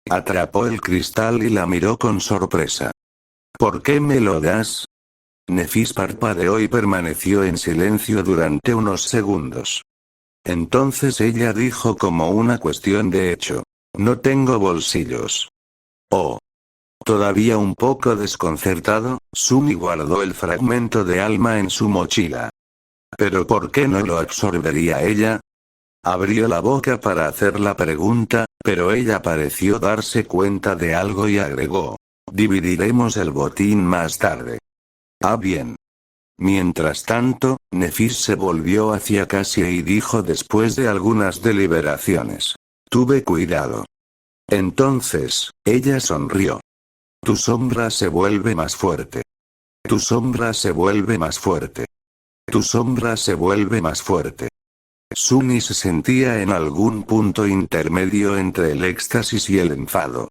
Atrapó el cristal y la miró con sorpresa. «¿Por qué me lo das?» Nefis parpadeó y permaneció en silencio durante unos segundos. Entonces ella dijo como una cuestión de hecho: «No tengo bolsillos». «Oh». Todavía un poco desconcertado, Suni guardó el fragmento de alma en su mochila. ¿Pero por qué no lo absorbería ella? Abrió la boca para hacer la pregunta, pero ella pareció darse cuenta de algo y agregó: «Dividiremos el botín más tarde». «Ah, bien». Mientras tanto, Nefis se volvió hacia Cassie y dijo después de algunas deliberaciones: «Tuve cuidado». Entonces, ella sonrió. «Tu sombra se vuelve más fuerte. Tu sombra se vuelve más fuerte. Tu sombra se vuelve más fuerte». Suni se sentía en algún punto intermedio entre el éxtasis y el enfado.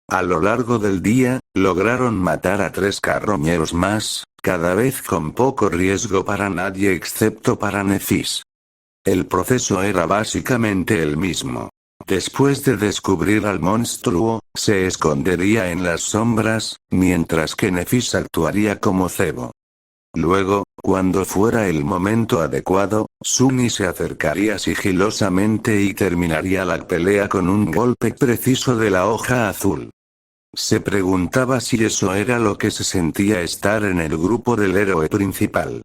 A lo largo del día, lograron matar a 3 carroñeros más, cada vez con poco riesgo para nadie excepto para Nefis. El proceso era básicamente el mismo. Después de descubrir al monstruo, se escondería en las sombras, mientras que Nefis actuaría como cebo. Luego, cuando fuera el momento adecuado, Suni se acercaría sigilosamente y terminaría la pelea con un golpe preciso de la hoja azul. Se preguntaba si eso era lo que se sentía estar en el grupo del héroe principal.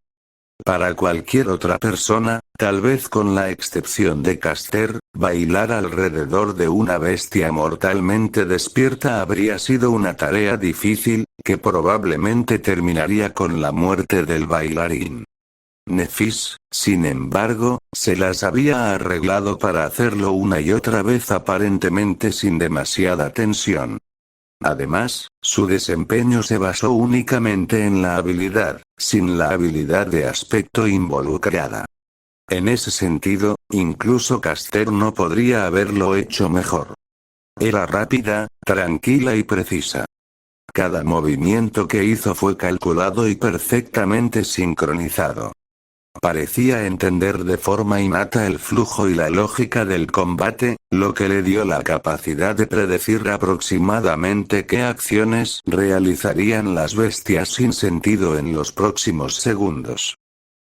Para cualquier otra persona, tal vez con la excepción de Caster, bailar alrededor de una bestia mortalmente despierta habría sido una tarea difícil, que probablemente terminaría con la muerte del bailarín. Nefis, sin embargo, se las había arreglado para hacerlo una y otra vez aparentemente sin demasiada tensión. Además, su desempeño se basó únicamente en la habilidad, sin la habilidad de aspecto involucrada. En ese sentido, incluso Caster no podría haberlo hecho mejor. Era rápida, tranquila y precisa. Cada movimiento que hizo fue calculado y perfectamente sincronizado. Parecía entender de forma innata el flujo y la lógica del combate, lo que le dio la capacidad de predecir aproximadamente qué acciones realizarían las bestias sin sentido en los próximos segundos.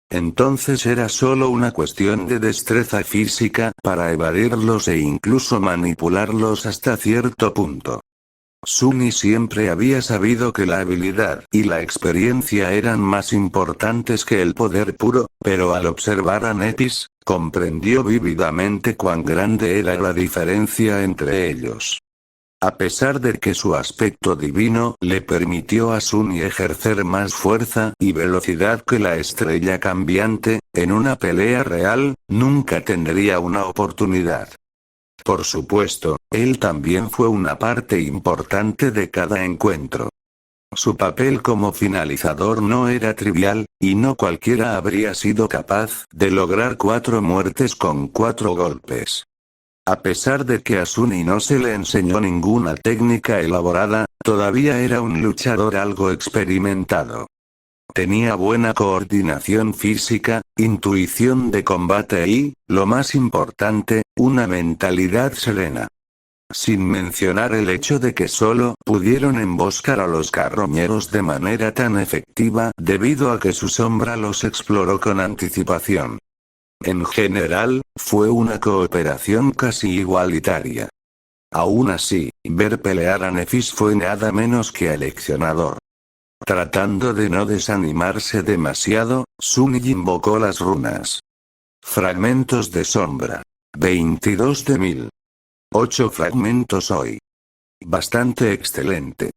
Entonces era solo una cuestión de destreza física para evadirlos e incluso manipularlos hasta cierto punto. Sunny siempre había sabido que la habilidad y la experiencia eran más importantes que el poder puro, pero al observar a Nepis, comprendió vívidamente cuán grande era la diferencia entre ellos. A pesar de que su aspecto divino le permitió a Sunny ejercer más fuerza y velocidad que la estrella cambiante, en una pelea real, nunca tendría una oportunidad. Por supuesto, él también fue una parte importante de cada encuentro. Su papel como finalizador no era trivial, y no cualquiera habría sido capaz de lograr 4 muertes con 4 golpes. A pesar de que a Sunny no se le enseñó ninguna técnica elaborada, todavía era un luchador algo experimentado. Tenía buena coordinación física, intuición de combate y, lo más importante, una mentalidad serena. Sin mencionar el hecho de que solo pudieron emboscar a los carroñeros de manera tan efectiva debido a que su sombra los exploró con anticipación. En general, fue una cooperación casi igualitaria. Aún así, ver pelear a Nephis fue nada menos que aleccionador. Tratando de no desanimarse demasiado, Sunny invocó las runas. Fragmentos de sombra. 22 de 1000. 8 fragmentos hoy. Bastante excelente.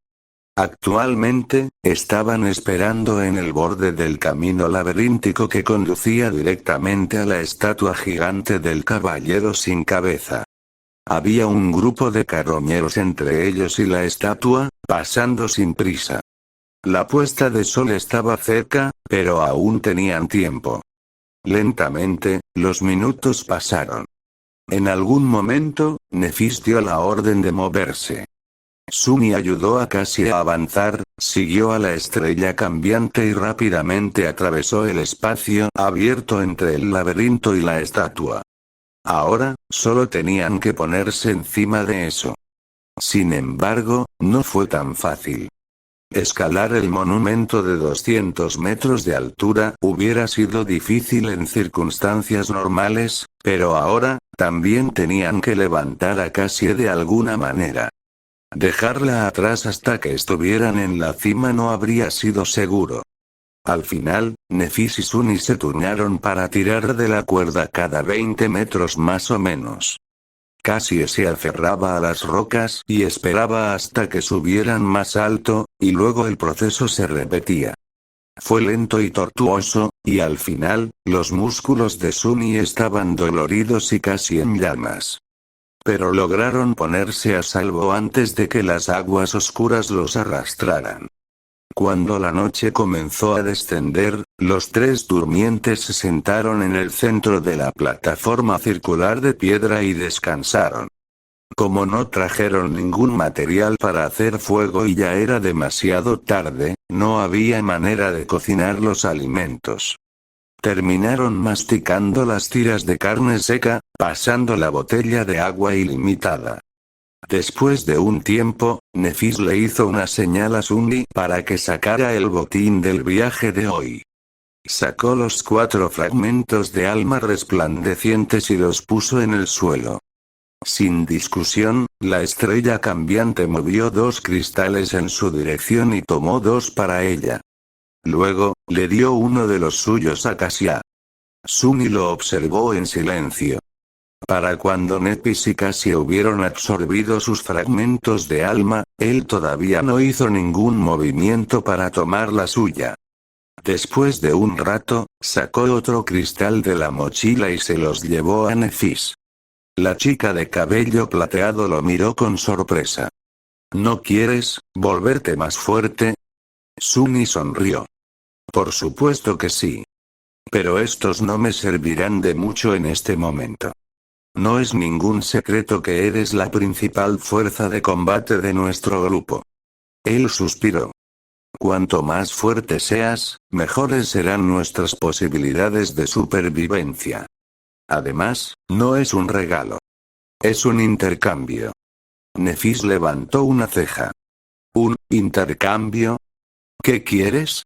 Actualmente, estaban esperando en el borde del camino laberíntico que conducía directamente a la estatua gigante del caballero sin cabeza. Había un grupo de carroñeros entre ellos y la estatua, pasando sin prisa. La puesta de sol estaba cerca, pero aún tenían tiempo. Lentamente, los minutos pasaron. En algún momento, Nephis dio la orden de moverse. Sunny ayudó a Cassie a avanzar, siguió a la estrella cambiante y rápidamente atravesó el espacio abierto entre el laberinto y la estatua. Ahora, solo tenían que ponerse encima de eso. Sin embargo, no fue tan fácil. Escalar el monumento de 200 metros de altura hubiera sido difícil en circunstancias normales, pero ahora, también tenían que levantar a Cassie de alguna manera. Dejarla atrás hasta que estuvieran en la cima no habría sido seguro. Al final, Nephis y Sunny se turnaron para tirar de la cuerda cada 20 metros más o menos. Cassie se aferraba a las rocas y esperaba hasta que subieran más alto, y luego el proceso se repetía. Fue lento y tortuoso, y al final, los músculos de Sunny estaban doloridos y casi en llamas. Pero lograron ponerse a salvo antes de que las aguas oscuras los arrastraran. Cuando la noche comenzó a descender, los 3 durmientes se sentaron en el centro de la plataforma circular de piedra y descansaron. Como no trajeron ningún material para hacer fuego y ya era demasiado tarde, no había manera de cocinar los alimentos. Terminaron masticando las tiras de carne seca, pasando la botella de agua ilimitada. Después de un tiempo, Nephis le hizo una señal a Sunny para que sacara el botín del viaje de hoy. Sacó los 4 fragmentos de alma resplandecientes y los puso en el suelo. Sin discusión, la estrella cambiante movió 2 cristales en su dirección y tomó 2 para ella. Luego, le dio uno de los suyos a Cassie. Sunny lo observó en silencio. Para cuando Nephis y Cassie hubieron absorbido sus fragmentos de alma, él todavía no hizo ningún movimiento para tomar la suya. Después de un rato, sacó otro cristal de la mochila y se los llevó a Nephis. La chica de cabello plateado lo miró con sorpresa. ¿No quieres volverte más fuerte? Sunny sonrió. Por supuesto que sí. Pero estos no me servirán de mucho en este momento. No es ningún secreto que eres la principal fuerza de combate de nuestro grupo. Él suspiró. Cuanto más fuerte seas, mejores serán nuestras posibilidades de supervivencia. Además, no es un regalo. Es un intercambio. Nefis levantó una ceja. ¿Un intercambio? ¿Qué quieres?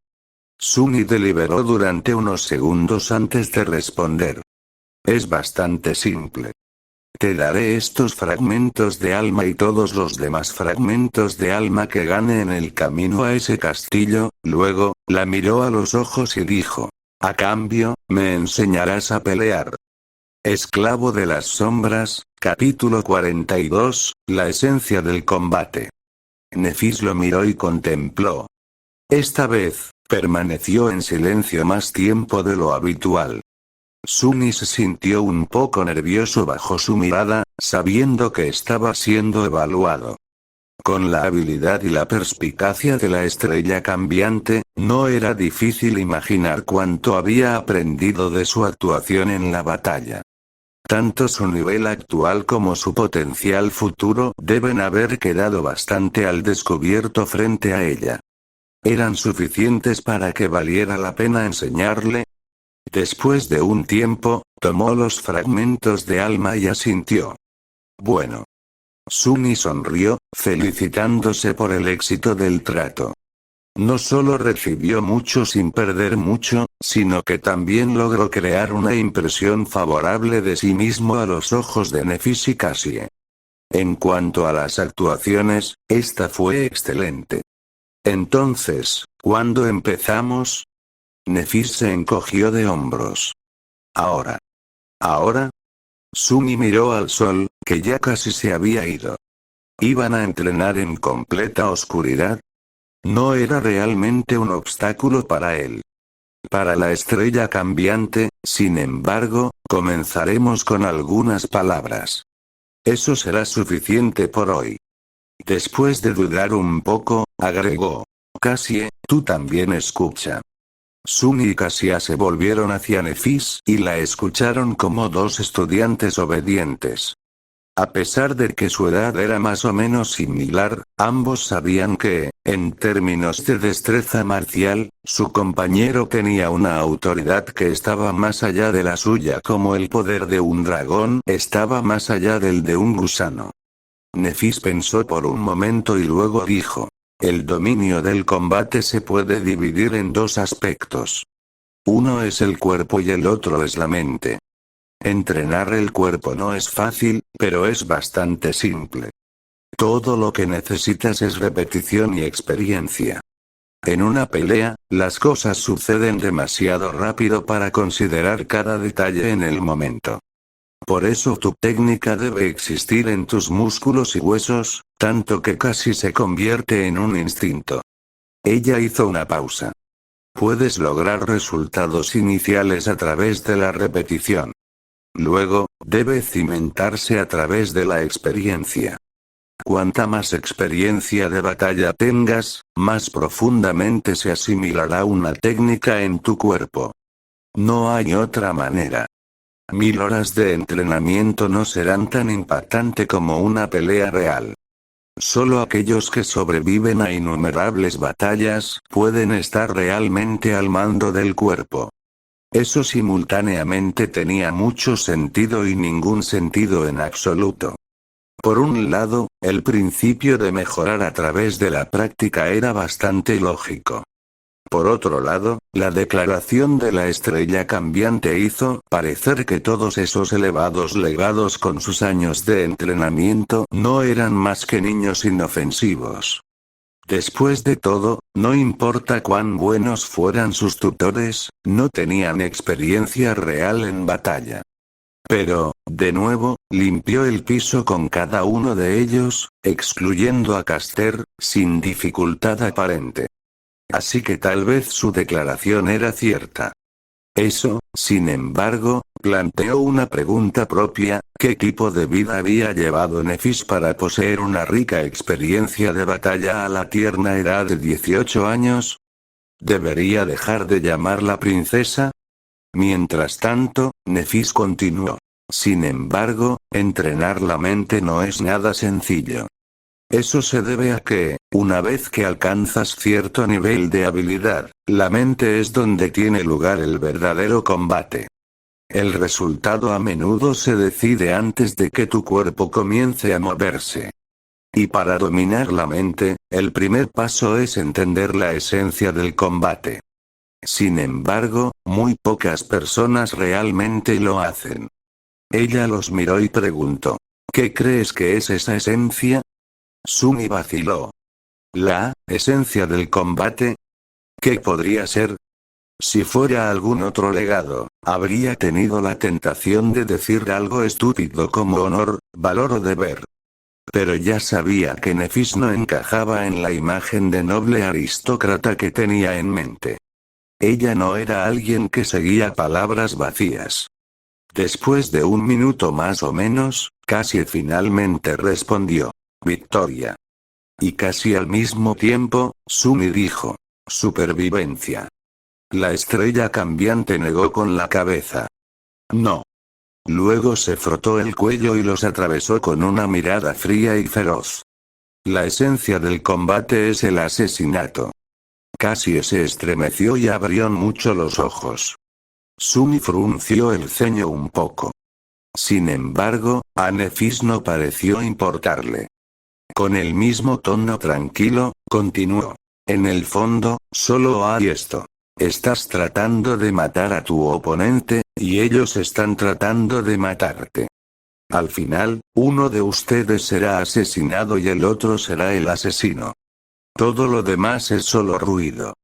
Suni deliberó durante unos segundos antes de responder. Es bastante simple. Te daré estos fragmentos de alma y todos los demás fragmentos de alma que gane en el camino a ese castillo. Luego, la miró a los ojos y dijo: a cambio, me enseñarás a pelear. Esclavo de las sombras, capítulo 42, la esencia del combate. Nefis lo miró y contempló. Esta vez, permaneció en silencio más tiempo de lo habitual. Suni se sintió un poco nervioso bajo su mirada, sabiendo que estaba siendo evaluado. Con la habilidad y la perspicacia de la estrella cambiante, no era difícil imaginar cuánto había aprendido de su actuación en la batalla. Tanto su nivel actual como su potencial futuro deben haber quedado bastante al descubierto frente a ella. ¿Eran suficientes para que valiera la pena enseñarle? Después de un tiempo, tomó los fragmentos de alma y asintió. Bueno. Suni sonrió, felicitándose por el éxito del trato. No solo recibió mucho sin perder mucho, sino que también logró crear una impresión favorable de sí mismo a los ojos de Nefis y Cassie. En cuanto a las actuaciones, esta fue excelente. Entonces, ¿cuándo empezamos? Nefis se encogió de hombros. Ahora. ¿Ahora? Suni miró al sol, que ya casi se había ido. ¿Iban a entrenar en completa oscuridad? No era realmente un obstáculo para él. Para la estrella cambiante, sin embargo, comenzaremos con algunas palabras. Eso será suficiente por hoy. Después de dudar un poco, agregó. Cassie, tú también escucha. Suni y Cassie se volvieron hacia Nefis y la escucharon como dos estudiantes obedientes. A pesar de que su edad era más o menos similar, ambos sabían que, en términos de destreza marcial, su compañero tenía una autoridad que estaba más allá de la suya, como el poder de un dragón estaba más allá del de un gusano. Nefis pensó por un momento y luego dijo: el dominio del combate se puede dividir en dos aspectos. Uno es el cuerpo y el otro es la mente. Entrenar el cuerpo no es fácil, pero es bastante simple. Todo lo que necesitas es repetición y experiencia. En una pelea, las cosas suceden demasiado rápido para considerar cada detalle en el momento. Por eso tu técnica debe existir en tus músculos y huesos, tanto que casi se convierte en un instinto. Ella hizo una pausa. Puedes lograr resultados iniciales a través de la repetición. Luego, debe cimentarse a través de la experiencia. Cuanta más experiencia de batalla tengas, más profundamente se asimilará una técnica en tu cuerpo. No hay otra manera. 1000 horas de entrenamiento no serán tan impactante como una pelea real. Solo aquellos que sobreviven a innumerables batallas pueden estar realmente al mando del cuerpo. Eso simultáneamente tenía mucho sentido y ningún sentido en absoluto. Por un lado, el principio de mejorar a través de la práctica era bastante lógico. Por otro lado, la declaración de la estrella cambiante hizo parecer que todos esos elevados legados con sus años de entrenamiento no eran más que niños inofensivos. Después de todo, no importa cuán buenos fueran sus tutores, no tenían experiencia real en batalla. Pero, de nuevo, limpió el piso con cada uno de ellos, excluyendo a Caster, sin dificultad aparente. Así que tal vez su declaración era cierta. Eso, sin embargo, planteó una pregunta propia: ¿qué tipo de vida había llevado Nefis para poseer una rica experiencia de batalla a la tierna edad de 18 años? ¿Debería dejar de llamarla princesa? Mientras tanto, Nefis continuó. Sin embargo, entrenar la mente no es nada sencillo. Eso se debe a que, una vez que alcanzas cierto nivel de habilidad, la mente es donde tiene lugar el verdadero combate. El resultado a menudo se decide antes de que tu cuerpo comience a moverse. Y para dominar la mente, el primer paso es entender la esencia del combate. Sin embargo, muy pocas personas realmente lo hacen. Ella los miró y preguntó: ¿qué crees que es esa esencia? Sumi vaciló. ¿La esencia del combate? ¿Qué podría ser? Si fuera algún otro legado, habría tenido la tentación de decir algo estúpido como honor, valor o deber. Pero ya sabía que Nefis no encajaba en la imagen de noble aristócrata que tenía en mente. Ella no era alguien que seguía palabras vacías. Después de un minuto más o menos, casi finalmente respondió: Victoria. Y casi al mismo tiempo, Sumi dijo: supervivencia. La estrella cambiante negó con la cabeza. No. Luego se frotó el cuello y los atravesó con una mirada fría y feroz. La esencia del combate es el asesinato. Cassie se estremeció y abrió mucho los ojos. Sumi frunció el ceño un poco. Sin embargo, a Nefis no pareció importarle. Con el mismo tono tranquilo, continuó: en el fondo, solo hay esto. Estás tratando de matar a tu oponente, y ellos están tratando de matarte. Al final, uno de ustedes será asesinado y el otro será el asesino. Todo lo demás es solo ruido.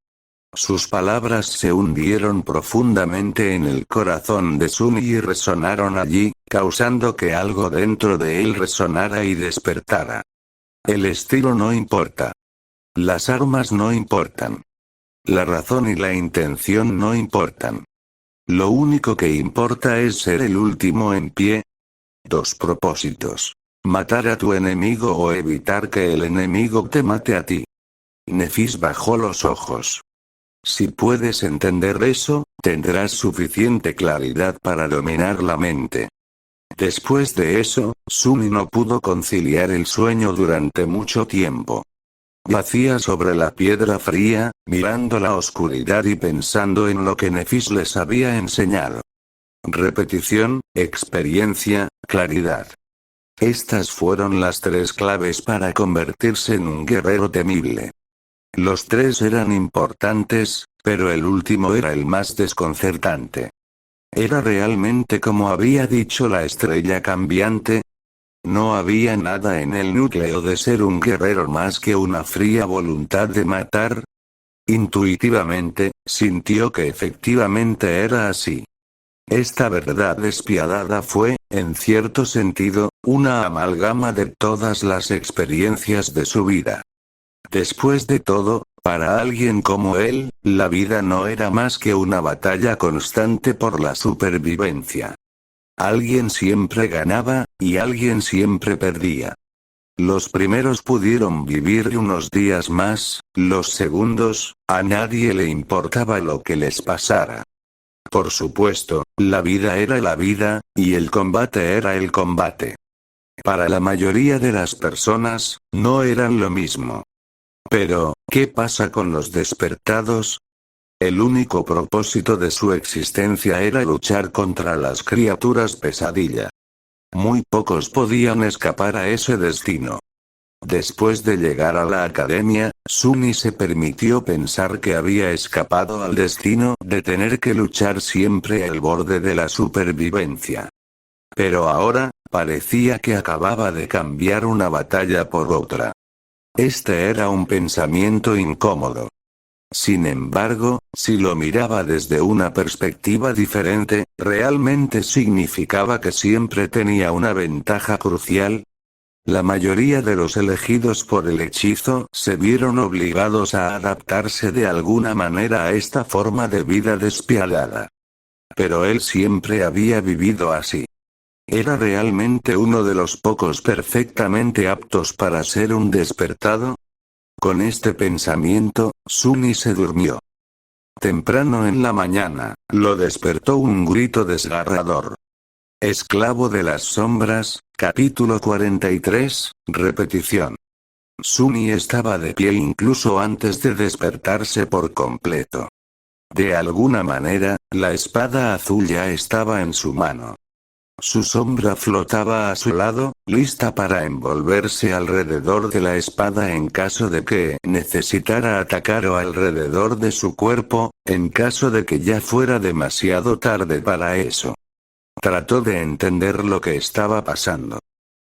Sus palabras se hundieron profundamente en el corazón de Sumi y resonaron allí, causando que algo dentro de él resonara y despertara. El estilo no importa. Las armas no importan. La razón y la intención no importan. Lo único que importa es ser el último en pie. Dos propósitos: matar a tu enemigo o evitar que el enemigo te mate a ti. Nefis bajó los ojos. Si puedes entender eso, tendrás suficiente claridad para dominar la mente. Después de eso, Sumi no pudo conciliar el sueño durante mucho tiempo. Yacía sobre la piedra fría, mirando la oscuridad y pensando en lo que Nefis les había enseñado. Repetición, experiencia, claridad. Estas fueron las tres claves para convertirse en un guerrero temible. Los tres eran importantes, pero el último era el más desconcertante. ¿Era realmente como había dicho la estrella cambiante? No había nada en el núcleo de ser un guerrero más que una fría voluntad de matar. Intuitivamente, sintió que efectivamente era así. Esta verdad despiadada fue, en cierto sentido, una amalgama de todas las experiencias de su vida. Después de todo, para alguien como él, la vida no era más que una batalla constante por la supervivencia. Alguien siempre ganaba, y alguien siempre perdía. Los primeros pudieron vivir unos días más, los segundos, a nadie le importaba lo que les pasara. Por supuesto, la vida era la vida, y el combate era el combate. Para la mayoría de las personas, no eran lo mismo. Pero, ¿qué pasa con los despertados? El único propósito de su existencia era luchar contra las criaturas pesadilla. Muy pocos podían escapar a ese destino. Después de llegar a la academia, Sumi se permitió pensar que había escapado al destino de tener que luchar siempre al borde de la supervivencia. Pero ahora, parecía que acababa de cambiar una batalla por otra. Este era un pensamiento incómodo. Sin embargo, si lo miraba desde una perspectiva diferente, realmente significaba que siempre tenía una ventaja crucial. La mayoría de los elegidos por el hechizo se vieron obligados a adaptarse de alguna manera a esta forma de vida despiadada. Pero él siempre había vivido así. ¿Era realmente uno de los pocos perfectamente aptos para ser un despertado? Con este pensamiento, Sumi se durmió. Temprano en la mañana, lo despertó un grito desgarrador. Esclavo de las sombras, capítulo 43, repetición. Sumi estaba de pie incluso antes de despertarse por completo. De alguna manera, la espada azul ya estaba en su mano. Su sombra flotaba a su lado, lista para envolverse alrededor de la espada en caso de que necesitara atacar o alrededor de su cuerpo, en caso de que ya fuera demasiado tarde para eso. Trató de entender lo que estaba pasando.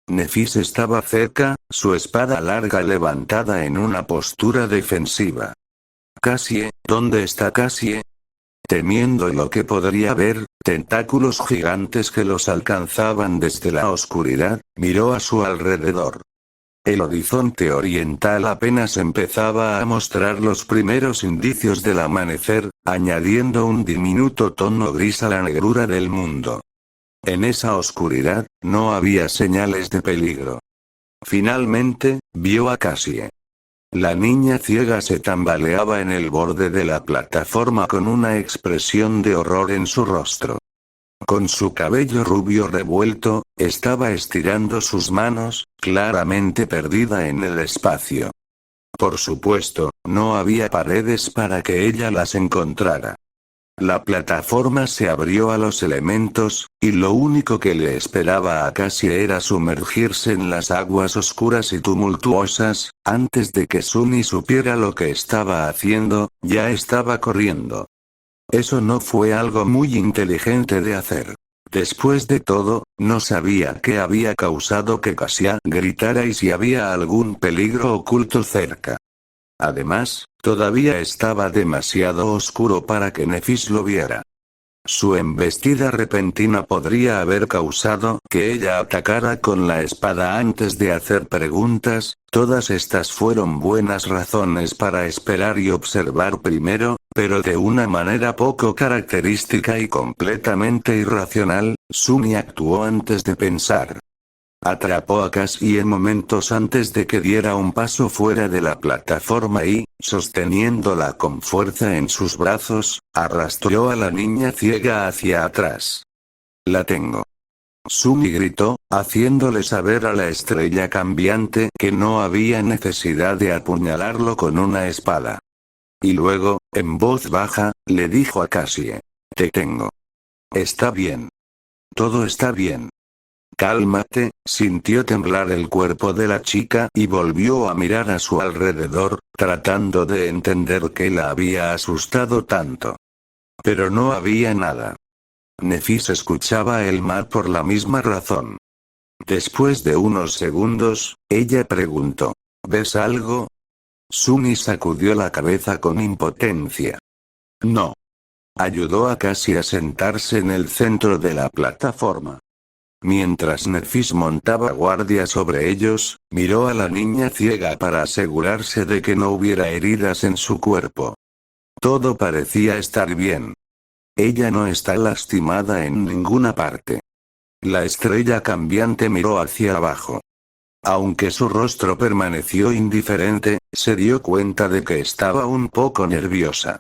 Nefis estaba cerca, su espada larga levantada en una postura defensiva. Cassie, ¿dónde está Cassie? Temiendo lo que podría ver, tentáculos gigantes que los alcanzaban desde la oscuridad, miró a su alrededor. El horizonte oriental apenas empezaba a mostrar los primeros indicios del amanecer, añadiendo un diminuto tono gris a la negrura del mundo. En esa oscuridad, no había señales de peligro. Finalmente, vio a Cassie. La niña ciega se tambaleaba en el borde de la plataforma con una expresión de horror en su rostro. Con su cabello rubio revuelto, estaba estirando sus manos, claramente perdida en el espacio. Por supuesto, no había paredes para que ella las encontrara. La plataforma se abrió a los elementos, y lo único que le esperaba a Cassie era sumergirse en las aguas oscuras y tumultuosas. Antes de que Sumi supiera lo que estaba haciendo, ya estaba corriendo. Eso no fue algo muy inteligente de hacer. Después de todo, no sabía qué había causado que Cassie gritara y si había algún peligro oculto cerca. Además, todavía estaba demasiado oscuro para que Nefis lo viera. Su embestida repentina podría haber causado que ella atacara con la espada antes de hacer preguntas. Todas estas fueron buenas razones para esperar y observar primero, pero de una manera poco característica y completamente irracional, Sumi actuó antes de pensar. Atrapó a Cassie momentos antes de que diera un paso fuera de la plataforma y, sosteniéndola con fuerza en sus brazos, arrastró a la niña ciega hacia atrás. La tengo. Sumi gritó, haciéndole saber a la estrella cambiante que no había necesidad de apuñalarlo con una espada. Y luego, en voz baja, le dijo a Cassie: Te tengo. Está bien. Todo está bien. Cálmate, sintió temblar el cuerpo de la chica y volvió a mirar a su alrededor, tratando de entender qué la había asustado tanto. Pero no había nada. Nefis escuchaba el mar por la misma razón. Después de unos segundos, ella preguntó: ¿Ves algo? Sumi sacudió la cabeza con impotencia. No. Ayudó a Cassie a sentarse en el centro de la plataforma. Mientras Nefis montaba guardia sobre ellos, miró a la niña ciega para asegurarse de que no hubiera heridas en su cuerpo. Todo parecía estar bien. Ella no está lastimada en ninguna parte. La estrella cambiante miró hacia abajo. Aunque su rostro permaneció indiferente, se dio cuenta de que estaba un poco nerviosa.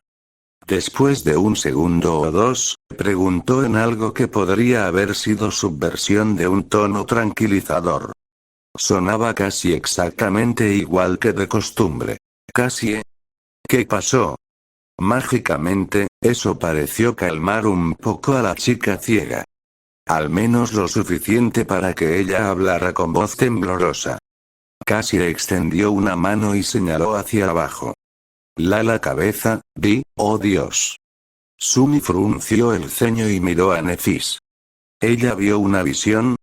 Después de un segundo o dos, preguntó en algo que podría haber sido su versión de un tono tranquilizador. Sonaba casi exactamente igual que de costumbre. Cassie. ¿Qué pasó? Mágicamente, eso pareció calmar un poco a la chica ciega. Al menos lo suficiente para que ella hablara con voz temblorosa. Cassie extendió una mano y señaló hacia abajo. La cabeza, di, oh Dios. Sumi frunció el ceño y miró a Nefis. ¿Ella vio una visión?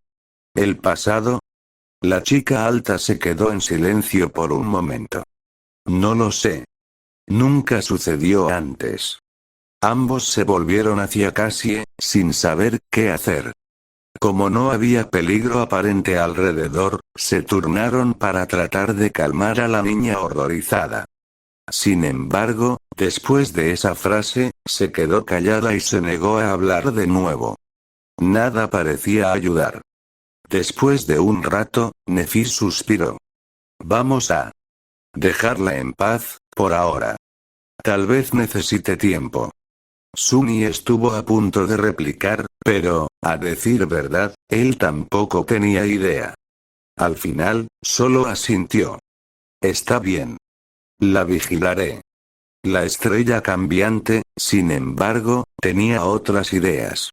¿El pasado? La chica alta se quedó en silencio por un momento. No lo sé. Nunca sucedió antes. Ambos se volvieron hacia Cassie, sin saber qué hacer. Como no había peligro aparente alrededor, se turnaron para tratar de calmar a la niña horrorizada. Sin embargo, después de esa frase, se quedó callada y se negó a hablar de nuevo. Nada parecía ayudar. Después de un rato, Nefis suspiró. Vamos a dejarla en paz, por ahora. Tal vez necesite tiempo. Sunny estuvo a punto de replicar, pero, a decir verdad, él tampoco tenía idea. Al final, solo asintió. Está bien. La vigilaré. La estrella cambiante, sin embargo, tenía otras ideas.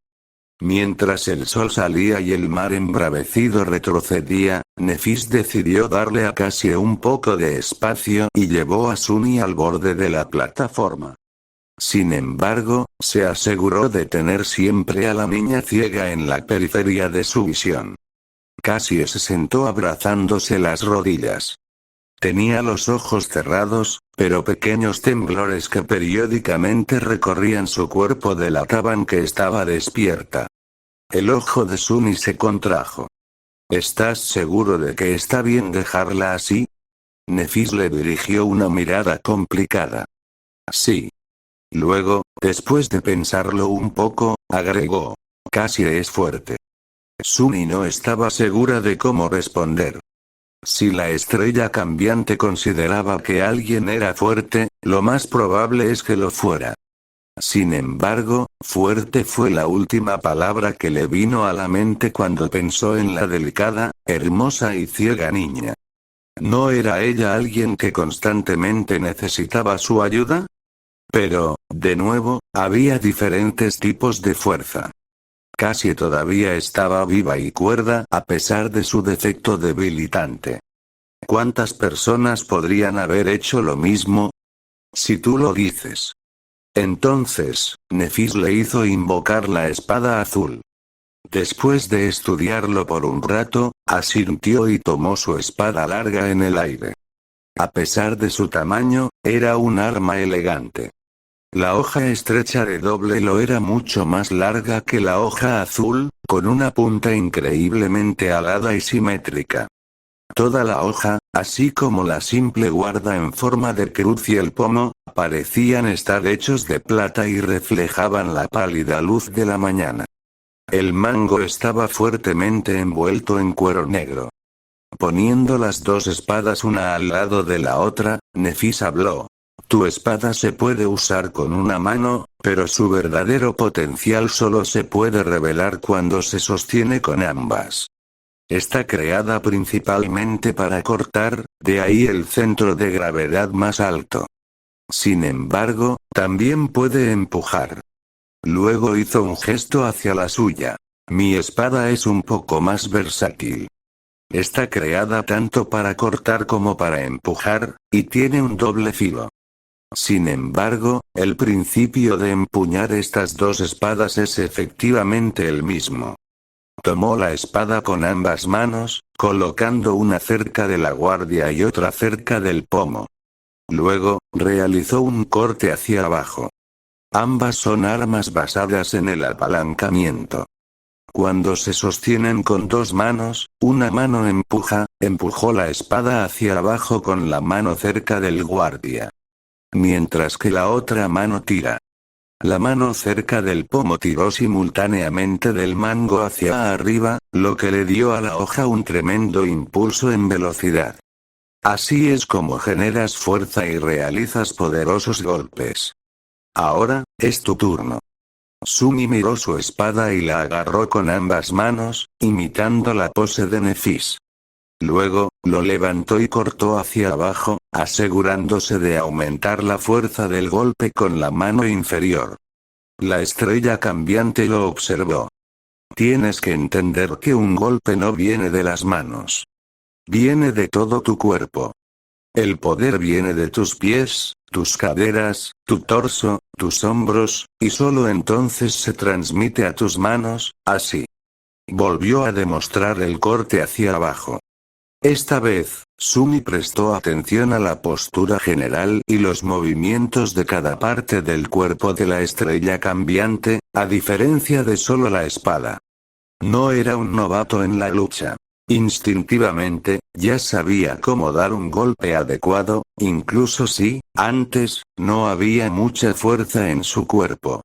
Mientras el sol salía y el mar embravecido retrocedía, Nefis decidió darle a Cassie un poco de espacio y llevó a Sunny al borde de la plataforma. Sin embargo, se aseguró de tener siempre a la niña ciega en la periferia de su visión. Cassie se sentó abrazándose las rodillas. Tenía los ojos cerrados, pero pequeños temblores que periódicamente recorrían su cuerpo delataban que estaba despierta. El ojo de Sunny se contrajo. ¿Estás seguro de que está bien dejarla así? Nefis le dirigió una mirada complicada. Sí. Luego, después de pensarlo un poco, agregó. Cassie es fuerte. Sunny no estaba segura de cómo responder. Si la estrella cambiante consideraba que alguien era fuerte, lo más probable es que lo fuera. Sin embargo, fuerte fue la última palabra que le vino a la mente cuando pensó en la delicada, hermosa y ciega niña. ¿No era ella alguien que constantemente necesitaba su ayuda? Pero, de nuevo, había diferentes tipos de fuerza. Cassie todavía estaba viva y cuerda a pesar de su defecto debilitante. ¿Cuántas personas podrían haber hecho lo mismo? Si tú lo dices. Entonces, Nefis le hizo invocar la espada azul. Después de estudiarlo por un rato, asintió y tomó su espada larga en el aire. A pesar de su tamaño, era un arma elegante. La hoja estrecha de doble lo era mucho más larga que la hoja azul, con una punta increíblemente alada y simétrica. Toda la hoja, así como la simple guarda en forma de cruz y el pomo, parecían estar hechos de plata y reflejaban la pálida luz de la mañana. El mango estaba fuertemente envuelto en cuero negro. Poniendo las dos espadas una al lado de la otra, Nefis habló. Tu espada se puede usar con una mano, pero su verdadero potencial solo se puede revelar cuando se sostiene con ambas. Está creada principalmente para cortar, de ahí el centro de gravedad más alto. Sin embargo, también puede empujar. Luego hizo un gesto hacia la suya. Mi espada es un poco más versátil. Está creada tanto para cortar como para empujar, y tiene un doble filo. Sin embargo, el principio de empuñar estas dos espadas es efectivamente el mismo. Tomó la espada con ambas manos, colocando una cerca de la guardia y otra cerca del pomo. Luego, realizó un corte hacia abajo. Ambas son armas basadas en el apalancamiento. Cuando se sostienen con dos manos, una mano empujó la espada hacia abajo con la mano cerca del guardia. Mientras que la otra mano tira. La mano cerca del pomo tiró simultáneamente del mango hacia arriba, lo que le dio a la hoja un tremendo impulso en velocidad. Así es como generas fuerza y realizas poderosos golpes. Ahora, es tu turno. Sunny miró su espada y la agarró con ambas manos, imitando la pose de Nefis. Luego, lo levantó y cortó hacia abajo, asegurándose de aumentar la fuerza del golpe con la mano inferior. La estrella cambiante lo observó. Tienes que entender que un golpe no viene de las manos. Viene de todo tu cuerpo. El poder viene de tus pies, tus caderas, tu torso, tus hombros, y solo entonces se transmite a tus manos, así. Volvió a demostrar el corte hacia abajo. Esta vez, Sunny prestó atención a la postura general y los movimientos de cada parte del cuerpo de la estrella cambiante, a diferencia de solo la espada. No era un novato en la lucha. Instintivamente, ya sabía cómo dar un golpe adecuado, incluso si, antes, no había mucha fuerza en su cuerpo.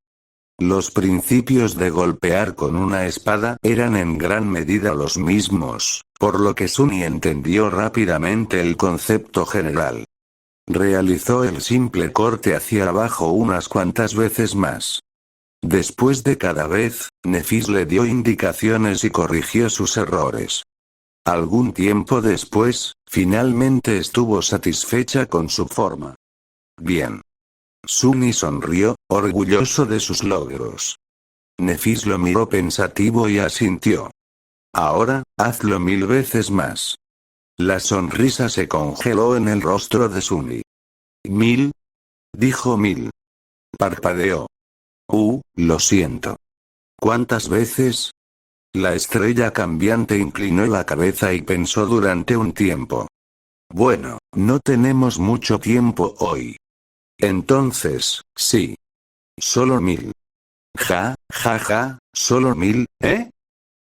Los principios de golpear con una espada eran en gran medida los mismos, por lo que Sunny entendió rápidamente el concepto general. Realizó el simple corte hacia abajo unas cuantas veces más. Después de cada vez, Nefis le dio indicaciones y corrigió sus errores. Algún tiempo después, finalmente estuvo satisfecha con su forma. Bien. Suni sonrió, orgulloso de sus logros. Nefis lo miró pensativo y asintió. Ahora, hazlo 1000 veces más. La sonrisa se congeló en el rostro de Suni. ¿1000? Dijo 1000. Parpadeó. Lo siento. ¿Cuántas veces? La estrella cambiante inclinó la cabeza y pensó durante un tiempo. Bueno, no tenemos mucho tiempo hoy. Entonces, sí. Solo 1000. Ja, solo 1000, ¿eh?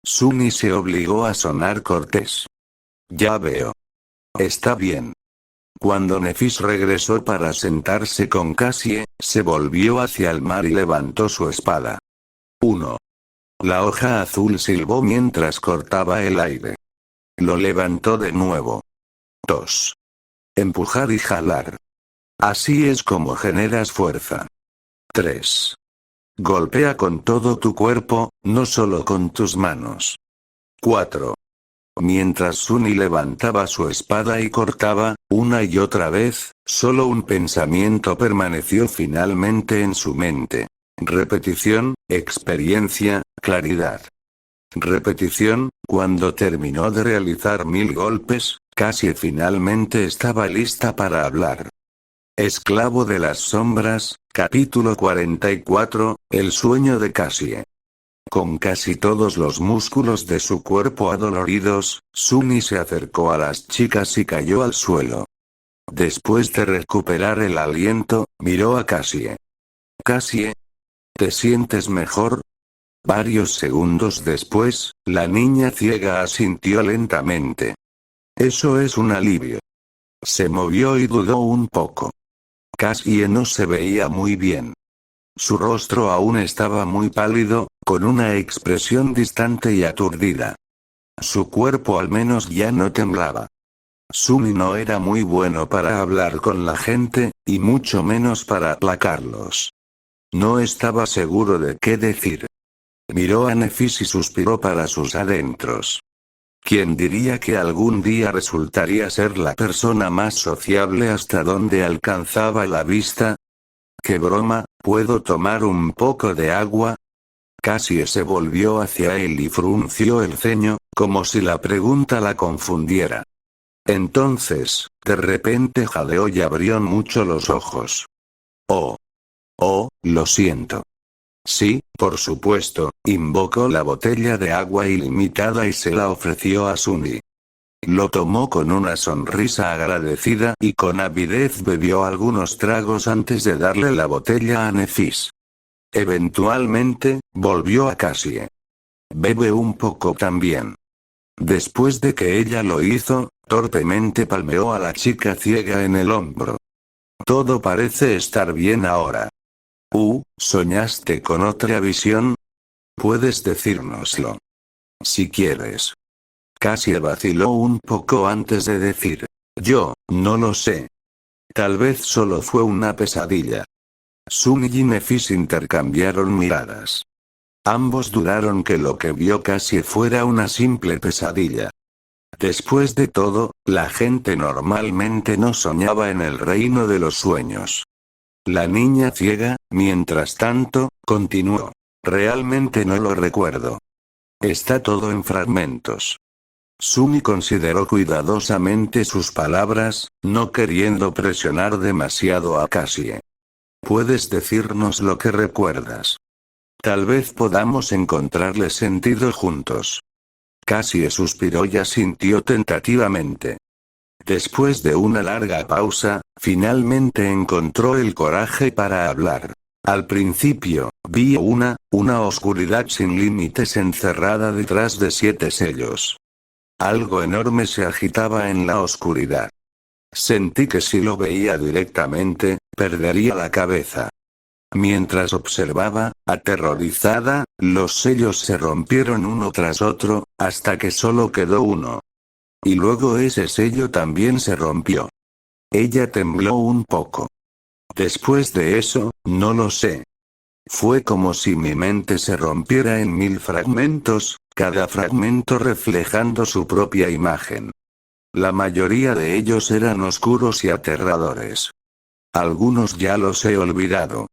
Suni se obligó a sonar cortés. Ya veo. Está bien. Cuando Nefis regresó para sentarse con Cassie, se volvió hacia el mar y levantó su espada. 1. La hoja azul silbó mientras cortaba el aire. Lo levantó de nuevo. 2. Empujar y jalar. Así es como generas fuerza. 3. Golpea con todo tu cuerpo, no solo con tus manos. 4. Mientras Suni levantaba su espada y cortaba, una y otra vez, solo un pensamiento permaneció finalmente en su mente. Repetición, experiencia, claridad. Repetición, cuando terminó de realizar 1000 golpes, Cassie finalmente estaba lista para hablar. Esclavo de las sombras, capítulo 44, el sueño de Cassie. Con casi todos los músculos de su cuerpo adoloridos, Suni se acercó a las chicas y cayó al suelo. Después de recuperar el aliento, miró a Cassie. Cassie, ¿te sientes mejor? Varios segundos después, la niña ciega asintió lentamente. Eso es un alivio. Se movió y dudó un poco. Cassie no se veía muy bien. Su rostro aún estaba muy pálido, con una expresión distante y aturdida. Su cuerpo al menos ya no temblaba. Suni no era muy bueno para hablar con la gente, y mucho menos para aplacarlos. No estaba seguro de qué decir. Miró a Nefis y suspiró para sus adentros. ¿Quién diría que algún día resultaría ser la persona más sociable hasta donde alcanzaba la vista? ¡Qué broma! ¿Puedo tomar un poco de agua? Cassie se volvió hacia él y frunció el ceño, como si la pregunta la confundiera. Entonces, de repente jadeó y abrió mucho los ojos. Oh, lo siento. Sí, por supuesto, invocó la botella de agua ilimitada y se la ofreció a Suni. Lo tomó con una sonrisa agradecida y con avidez bebió algunos tragos antes de darle la botella a Nefis. Eventualmente, volvió a Cassie. Bebe un poco también. Después de que ella lo hizo, torpemente palmeó a la chica ciega en el hombro. Todo parece estar bien ahora. ¿Soñaste con otra visión? Puedes decírnoslo. Si quieres. Cassie vaciló un poco antes de decir. Yo, no lo sé. Tal vez solo fue una pesadilla. Suni y Nefis intercambiaron miradas. Ambos dudaron que lo que vio Cassie fuera una simple pesadilla. Después de todo, la gente normalmente no soñaba en el reino de los sueños. La niña ciega, mientras tanto, continuó. Realmente no lo recuerdo. Está todo en fragmentos. Suni consideró cuidadosamente sus palabras, no queriendo presionar demasiado a Cassie. ¿Puedes decirnos lo que recuerdas? Tal vez podamos encontrarle sentido juntos. Cassie suspiró y asintió tentativamente. Después de una larga pausa, finalmente encontró el coraje para hablar. Al principio, vi una oscuridad sin límites encerrada detrás de 7 sellos. Algo enorme se agitaba en la oscuridad. Sentí que si lo veía directamente, perdería la cabeza. Mientras observaba, aterrorizada, los sellos se rompieron uno tras otro, hasta que solo quedó uno. Y luego ese sello también se rompió. Ella tembló un poco. Después de eso, no lo sé. Fue como si mi mente se rompiera en 1000 fragmentos, cada fragmento reflejando su propia imagen. La mayoría de ellos eran oscuros y aterradores. Algunos ya los he olvidado.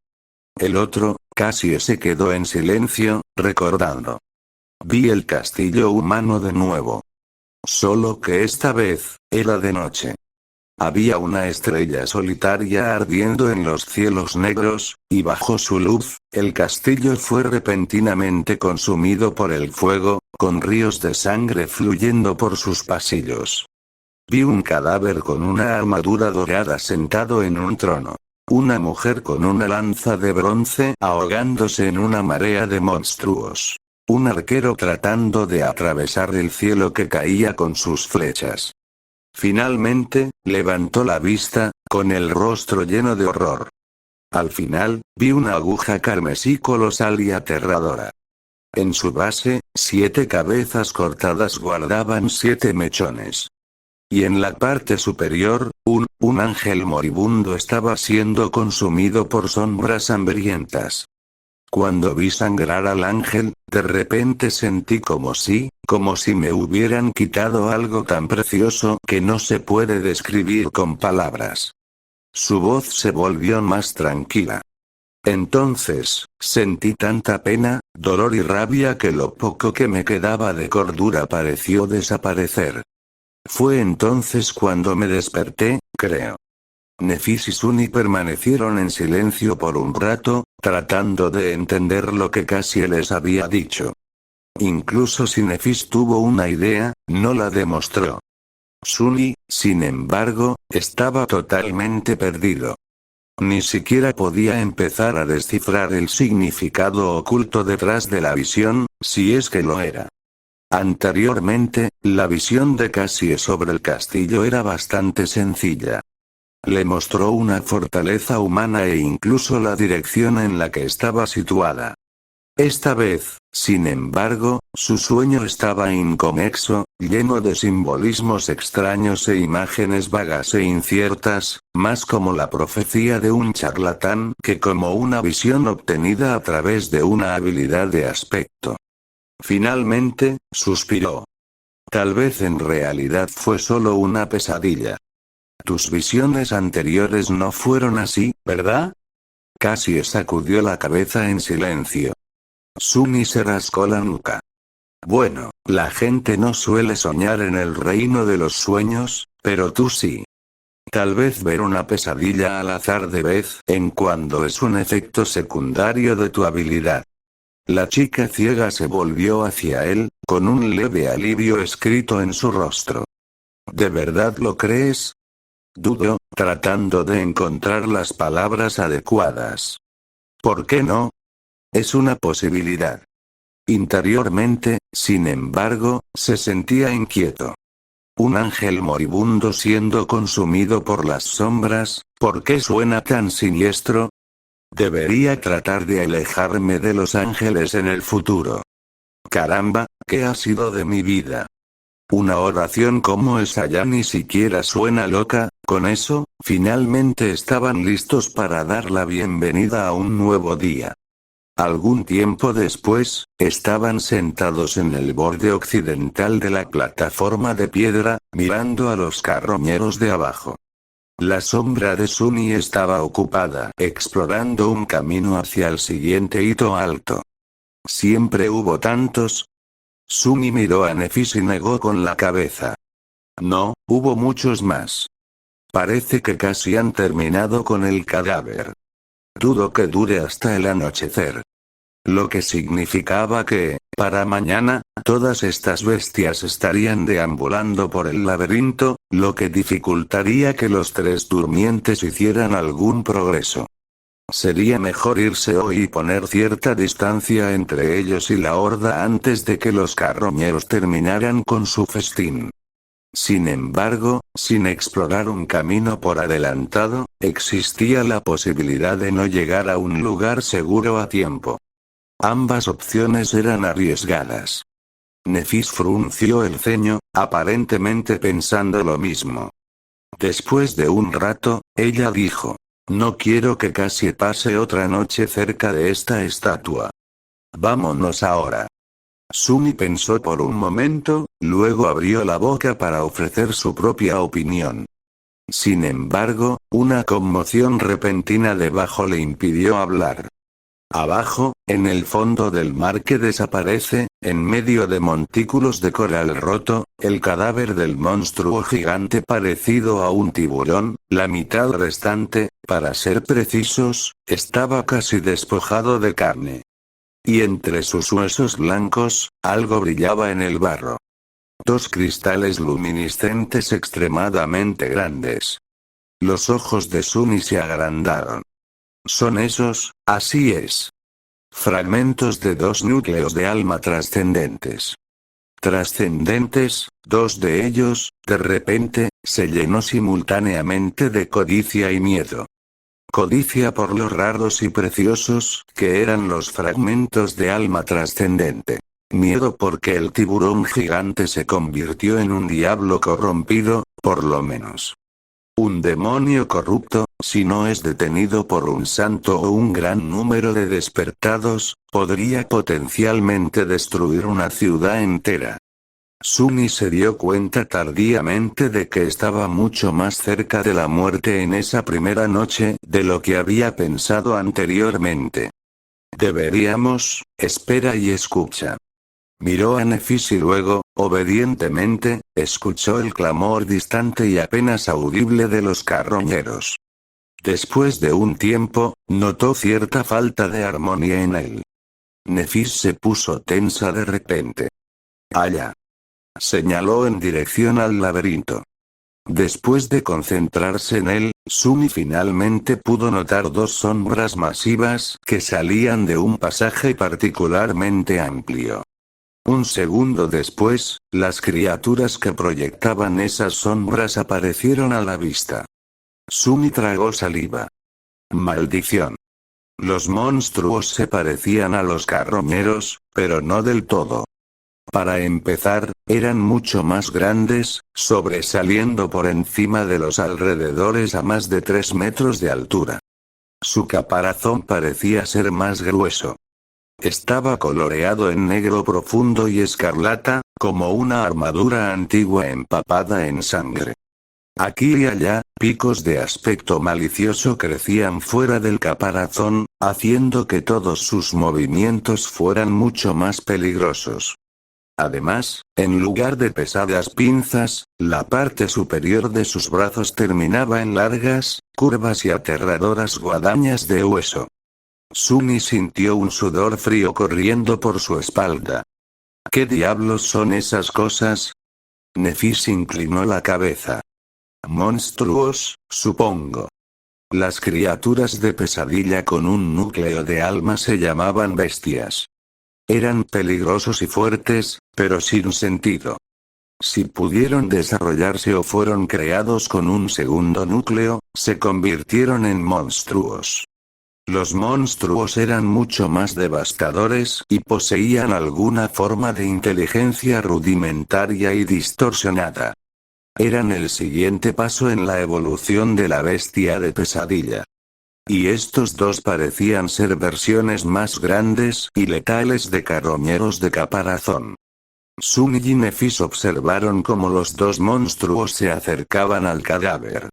El otro, Cassie se quedó en silencio, recordando. Vi el castillo humano de nuevo. Solo que esta vez, era de noche. Había una estrella solitaria ardiendo en los cielos negros, y bajo su luz, el castillo fue repentinamente consumido por el fuego, con ríos de sangre fluyendo por sus pasillos. Vi un cadáver con una armadura dorada sentado en un trono. Una mujer con una lanza de bronce ahogándose en una marea de monstruos. Un arquero tratando de atravesar el cielo que caía con sus flechas. Finalmente, levantó la vista, con el rostro lleno de horror. Al final, vi una aguja carmesí colosal y aterradora. En su base, 7 cabezas cortadas guardaban 7 mechones. Y en la parte superior, un ángel moribundo estaba siendo consumido por sombras hambrientas. Cuando vi sangrar al ángel, de repente sentí como si me hubieran quitado algo tan precioso que no se puede describir con palabras. Su voz se volvió más tranquila. Entonces, sentí tanta pena, dolor y rabia que lo poco que me quedaba de cordura pareció desaparecer. Fue entonces cuando me desperté, creo. Nefis y Sunny permanecieron en silencio por un rato, tratando de entender lo que Cassie les había dicho. Incluso si Nefis tuvo una idea, no la demostró. Sunny, sin embargo, estaba totalmente perdido. Ni siquiera podía empezar a descifrar el significado oculto detrás de la visión, si es que lo era. Anteriormente, la visión de Cassie sobre el castillo era bastante sencilla. Le mostró una fortaleza humana e incluso la dirección en la que estaba situada. Esta vez, sin embargo, su sueño estaba inconexo, lleno de simbolismos extraños e imágenes vagas e inciertas, más como la profecía de un charlatán que como una visión obtenida a través de una habilidad de aspecto. Finalmente, suspiró. Tal vez en realidad fue solo una pesadilla. Tus visiones anteriores no fueron así, ¿verdad? Cassie sacudió la cabeza en silencio. Sunny se rascó la nuca. Bueno, la gente no suele soñar en el reino de los sueños, pero tú sí. Tal vez ver una pesadilla al azar de vez en cuando es un efecto secundario de tu habilidad. La chica ciega se volvió hacia él, con un leve alivio escrito en su rostro. ¿De verdad lo crees? Dudó, tratando de encontrar las palabras adecuadas. ¿Por qué no? Es una posibilidad. Interiormente, sin embargo, se sentía inquieto. Un ángel moribundo siendo consumido por las sombras, ¿por qué suena tan siniestro? Debería tratar de alejarme de los ángeles en el futuro. Caramba, ¿qué ha sido de mi vida? Una oración como esa ya ni siquiera suena loca. Con eso, finalmente estaban listos para dar la bienvenida a un nuevo día. Algún tiempo después, estaban sentados en el borde occidental de la plataforma de piedra, mirando a los carroñeros de abajo. La sombra de Sunny estaba ocupada explorando un camino hacia el siguiente hito alto. ¿Siempre hubo tantos? Sunny miró a Nefis y negó con la cabeza. No, hubo muchos más. Parece que casi han terminado con el cadáver. Dudo que dure hasta el anochecer. Lo que significaba que, para mañana, todas estas bestias estarían deambulando por el laberinto, lo que dificultaría que los 3 durmientes hicieran algún progreso. Sería mejor irse hoy y poner cierta distancia entre ellos y la horda antes de que los carroñeros terminaran con su festín. Sin embargo, sin explorar un camino por adelantado, existía la posibilidad de no llegar a un lugar seguro a tiempo. Ambas opciones eran arriesgadas. Nefis frunció el ceño, aparentemente pensando lo mismo. Después de un rato, ella dijo: no quiero que Cassie pase otra noche cerca de esta estatua. Vámonos ahora. Sumi pensó por un momento, luego abrió la boca para ofrecer su propia opinión. Sin embargo, una conmoción repentina debajo le impidió hablar. Abajo, en el fondo del mar que desaparece, en medio de montículos de coral roto, el cadáver del monstruo gigante parecido a un tiburón, la mitad restante, para ser precisos, estaba casi despojado de carne. Y entre sus huesos blancos, algo brillaba en el barro. Dos cristales luminiscentes extremadamente grandes. Los ojos de Sumi se agrandaron. Son esos, así es. Fragmentos de dos núcleos de alma trascendentes. Trascendentes, dos de ellos, de repente, se llenó simultáneamente de codicia y miedo. Codicia por los raros y preciosos que eran los fragmentos de alma trascendente. Miedo porque el tiburón gigante se convirtió en un diablo corrompido, por lo menos. Un demonio corrupto, si no es detenido por un santo o un gran número de despertados, podría potencialmente destruir una ciudad entera. Sumi se dio cuenta tardíamente de que estaba mucho más cerca de la muerte en esa primera noche de lo que había pensado anteriormente. Deberíamos, espera y escucha. Miró a Nefis y luego, obedientemente, escuchó el clamor distante y apenas audible de los carroñeros. Después de un tiempo, notó cierta falta de armonía en él. Nefis se puso tensa de repente. Allá. Señaló en dirección al laberinto. Después de concentrarse en él, Sumi finalmente pudo notar dos sombras masivas que salían de un pasaje particularmente amplio. Un segundo después, las criaturas que proyectaban esas sombras aparecieron a la vista. Sumi tragó saliva. Maldición. Los monstruos se parecían a los carroñeros, pero no del todo. Para empezar, eran mucho más grandes, sobresaliendo por encima de los alrededores a más de 3 metros de altura. Su caparazón parecía ser más grueso. Estaba coloreado en negro profundo y escarlata, como una armadura antigua empapada en sangre. Aquí y allá, picos de aspecto malicioso crecían fuera del caparazón, haciendo que todos sus movimientos fueran mucho más peligrosos. Además, en lugar de pesadas pinzas, la parte superior de sus brazos terminaba en largas, curvas y aterradoras guadañas de hueso. Sumi sintió un sudor frío corriendo por su espalda. ¿Qué diablos son esas cosas? Nefis inclinó la cabeza. Monstruos, supongo. Las criaturas de pesadilla con un núcleo de alma se llamaban bestias. Eran peligrosos y fuertes, pero sin sentido. Si pudieron desarrollarse o fueron creados con un segundo núcleo, se convirtieron en monstruos. Los monstruos eran mucho más devastadores y poseían alguna forma de inteligencia rudimentaria y distorsionada. Eran el siguiente paso en la evolución de la bestia de pesadilla. Y estos dos parecían ser versiones más grandes y letales de carroñeros de caparazón. Sumi y Nefis observaron cómo los dos monstruos se acercaban al cadáver.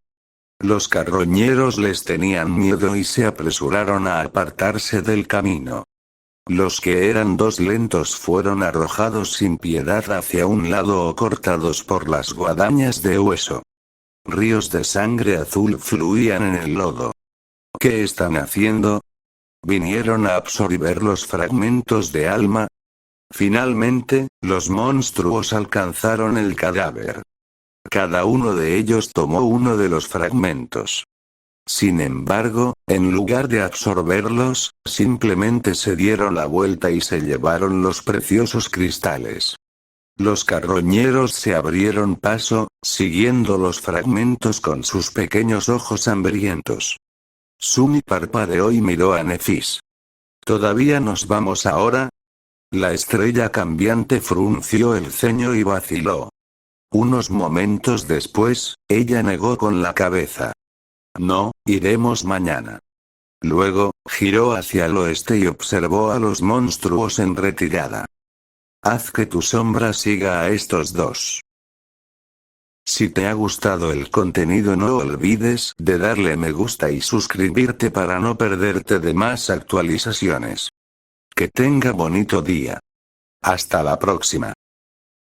Los carroñeros les tenían miedo y se apresuraron a apartarse del camino. Los que eran dos lentos fueron arrojados sin piedad hacia un lado o cortados por las guadañas de hueso. Ríos de sangre azul fluían en el lodo. ¿Qué están haciendo? ¿Vinieron a absorber los fragmentos de alma? Finalmente, los monstruos alcanzaron el cadáver. Cada uno de ellos tomó uno de los fragmentos. Sin embargo, en lugar de absorberlos, simplemente se dieron la vuelta y se llevaron los preciosos cristales. Los carroñeros se abrieron paso, siguiendo los fragmentos con sus pequeños ojos hambrientos. Sumi parpadeó y miró a Nefis. ¿Todavía nos vamos ahora? La estrella cambiante frunció el ceño y vaciló. Unos momentos después, ella negó con la cabeza. No, iremos mañana. Luego, giró hacia el oeste y observó a los monstruos en retirada. Haz que tu sombra siga a estos dos. Si te ha gustado el contenido, no olvides de darle me gusta y suscribirte para no perderte de más actualizaciones. Que tenga bonito día. Hasta la próxima.